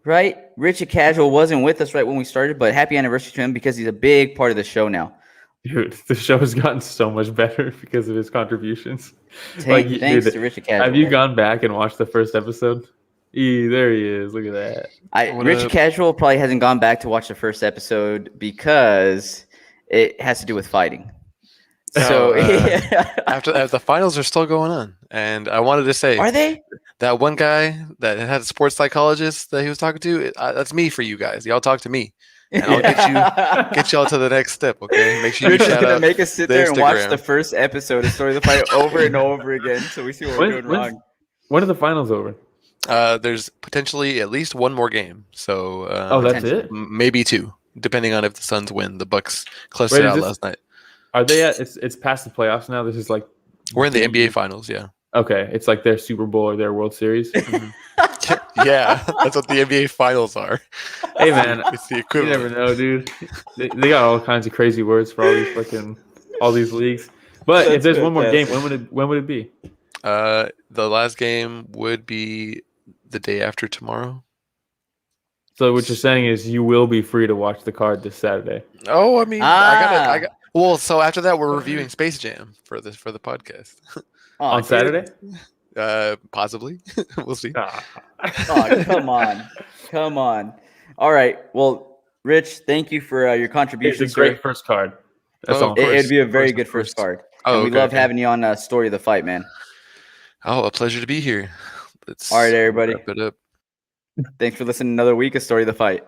S2: Right? Richard Casual wasn't with us right when we started, but happy anniversary to him because he's a big part of the show now.
S3: Dude, the show has gotten so much better because of his contributions.
S2: Thanks to Richard Casual.
S3: Have you gone back and watched the first episode? There he is. Look at that.
S2: Richard Casual probably hasn't gone back to watch the first episode because it has to do with fighting. So
S4: after the finals are still going on, and I wanted to say,
S2: are they?
S4: That one guy that had a sports psychologist that he was talking to, that's me for you guys. Y'all talk to me, and I'll get y'all to the next step. Okay, make sure you shout out.
S2: Make us sit there and watch the first episode of Story of the Fight over and over again, so we see what we're doing wrong.
S3: When are the finals over?
S4: There's potentially at least one more game. So
S3: that's it.
S4: Maybe 2, depending on if the Suns win. The Bucks closed it out last night.
S3: Are they at? It's past the playoffs now. This is like
S4: we're in the NBA finals. Yeah.
S3: Okay, it's like their Super Bowl or their World Series.
S4: Yeah, that's what the NBA Finals are.
S3: Hey man,
S4: It's the
S3: you
S4: equivalent.
S3: never know, dude. They got all kinds of crazy words for all these leagues. But if there's one more game, when would it be?
S4: The last game would be the day after tomorrow.
S3: So what you're saying is you will be free to watch the card this Saturday.
S4: Oh, I mean, I got. Well, so after that, we're reviewing Space Jam for the podcast.
S3: On Saturday?
S4: Possibly. We'll see.
S2: Oh, come on. All right. Well, Rich, thank you for your contribution.
S3: It's a great first card. That's all.
S2: It'd be a very good first card.
S4: Oh,
S2: and we love having you on Story of the Fight, man.
S4: Oh, a pleasure to be here.
S2: All right, everybody.
S4: Wrap it up.
S2: Thanks for listening to another week of Story of the Fight.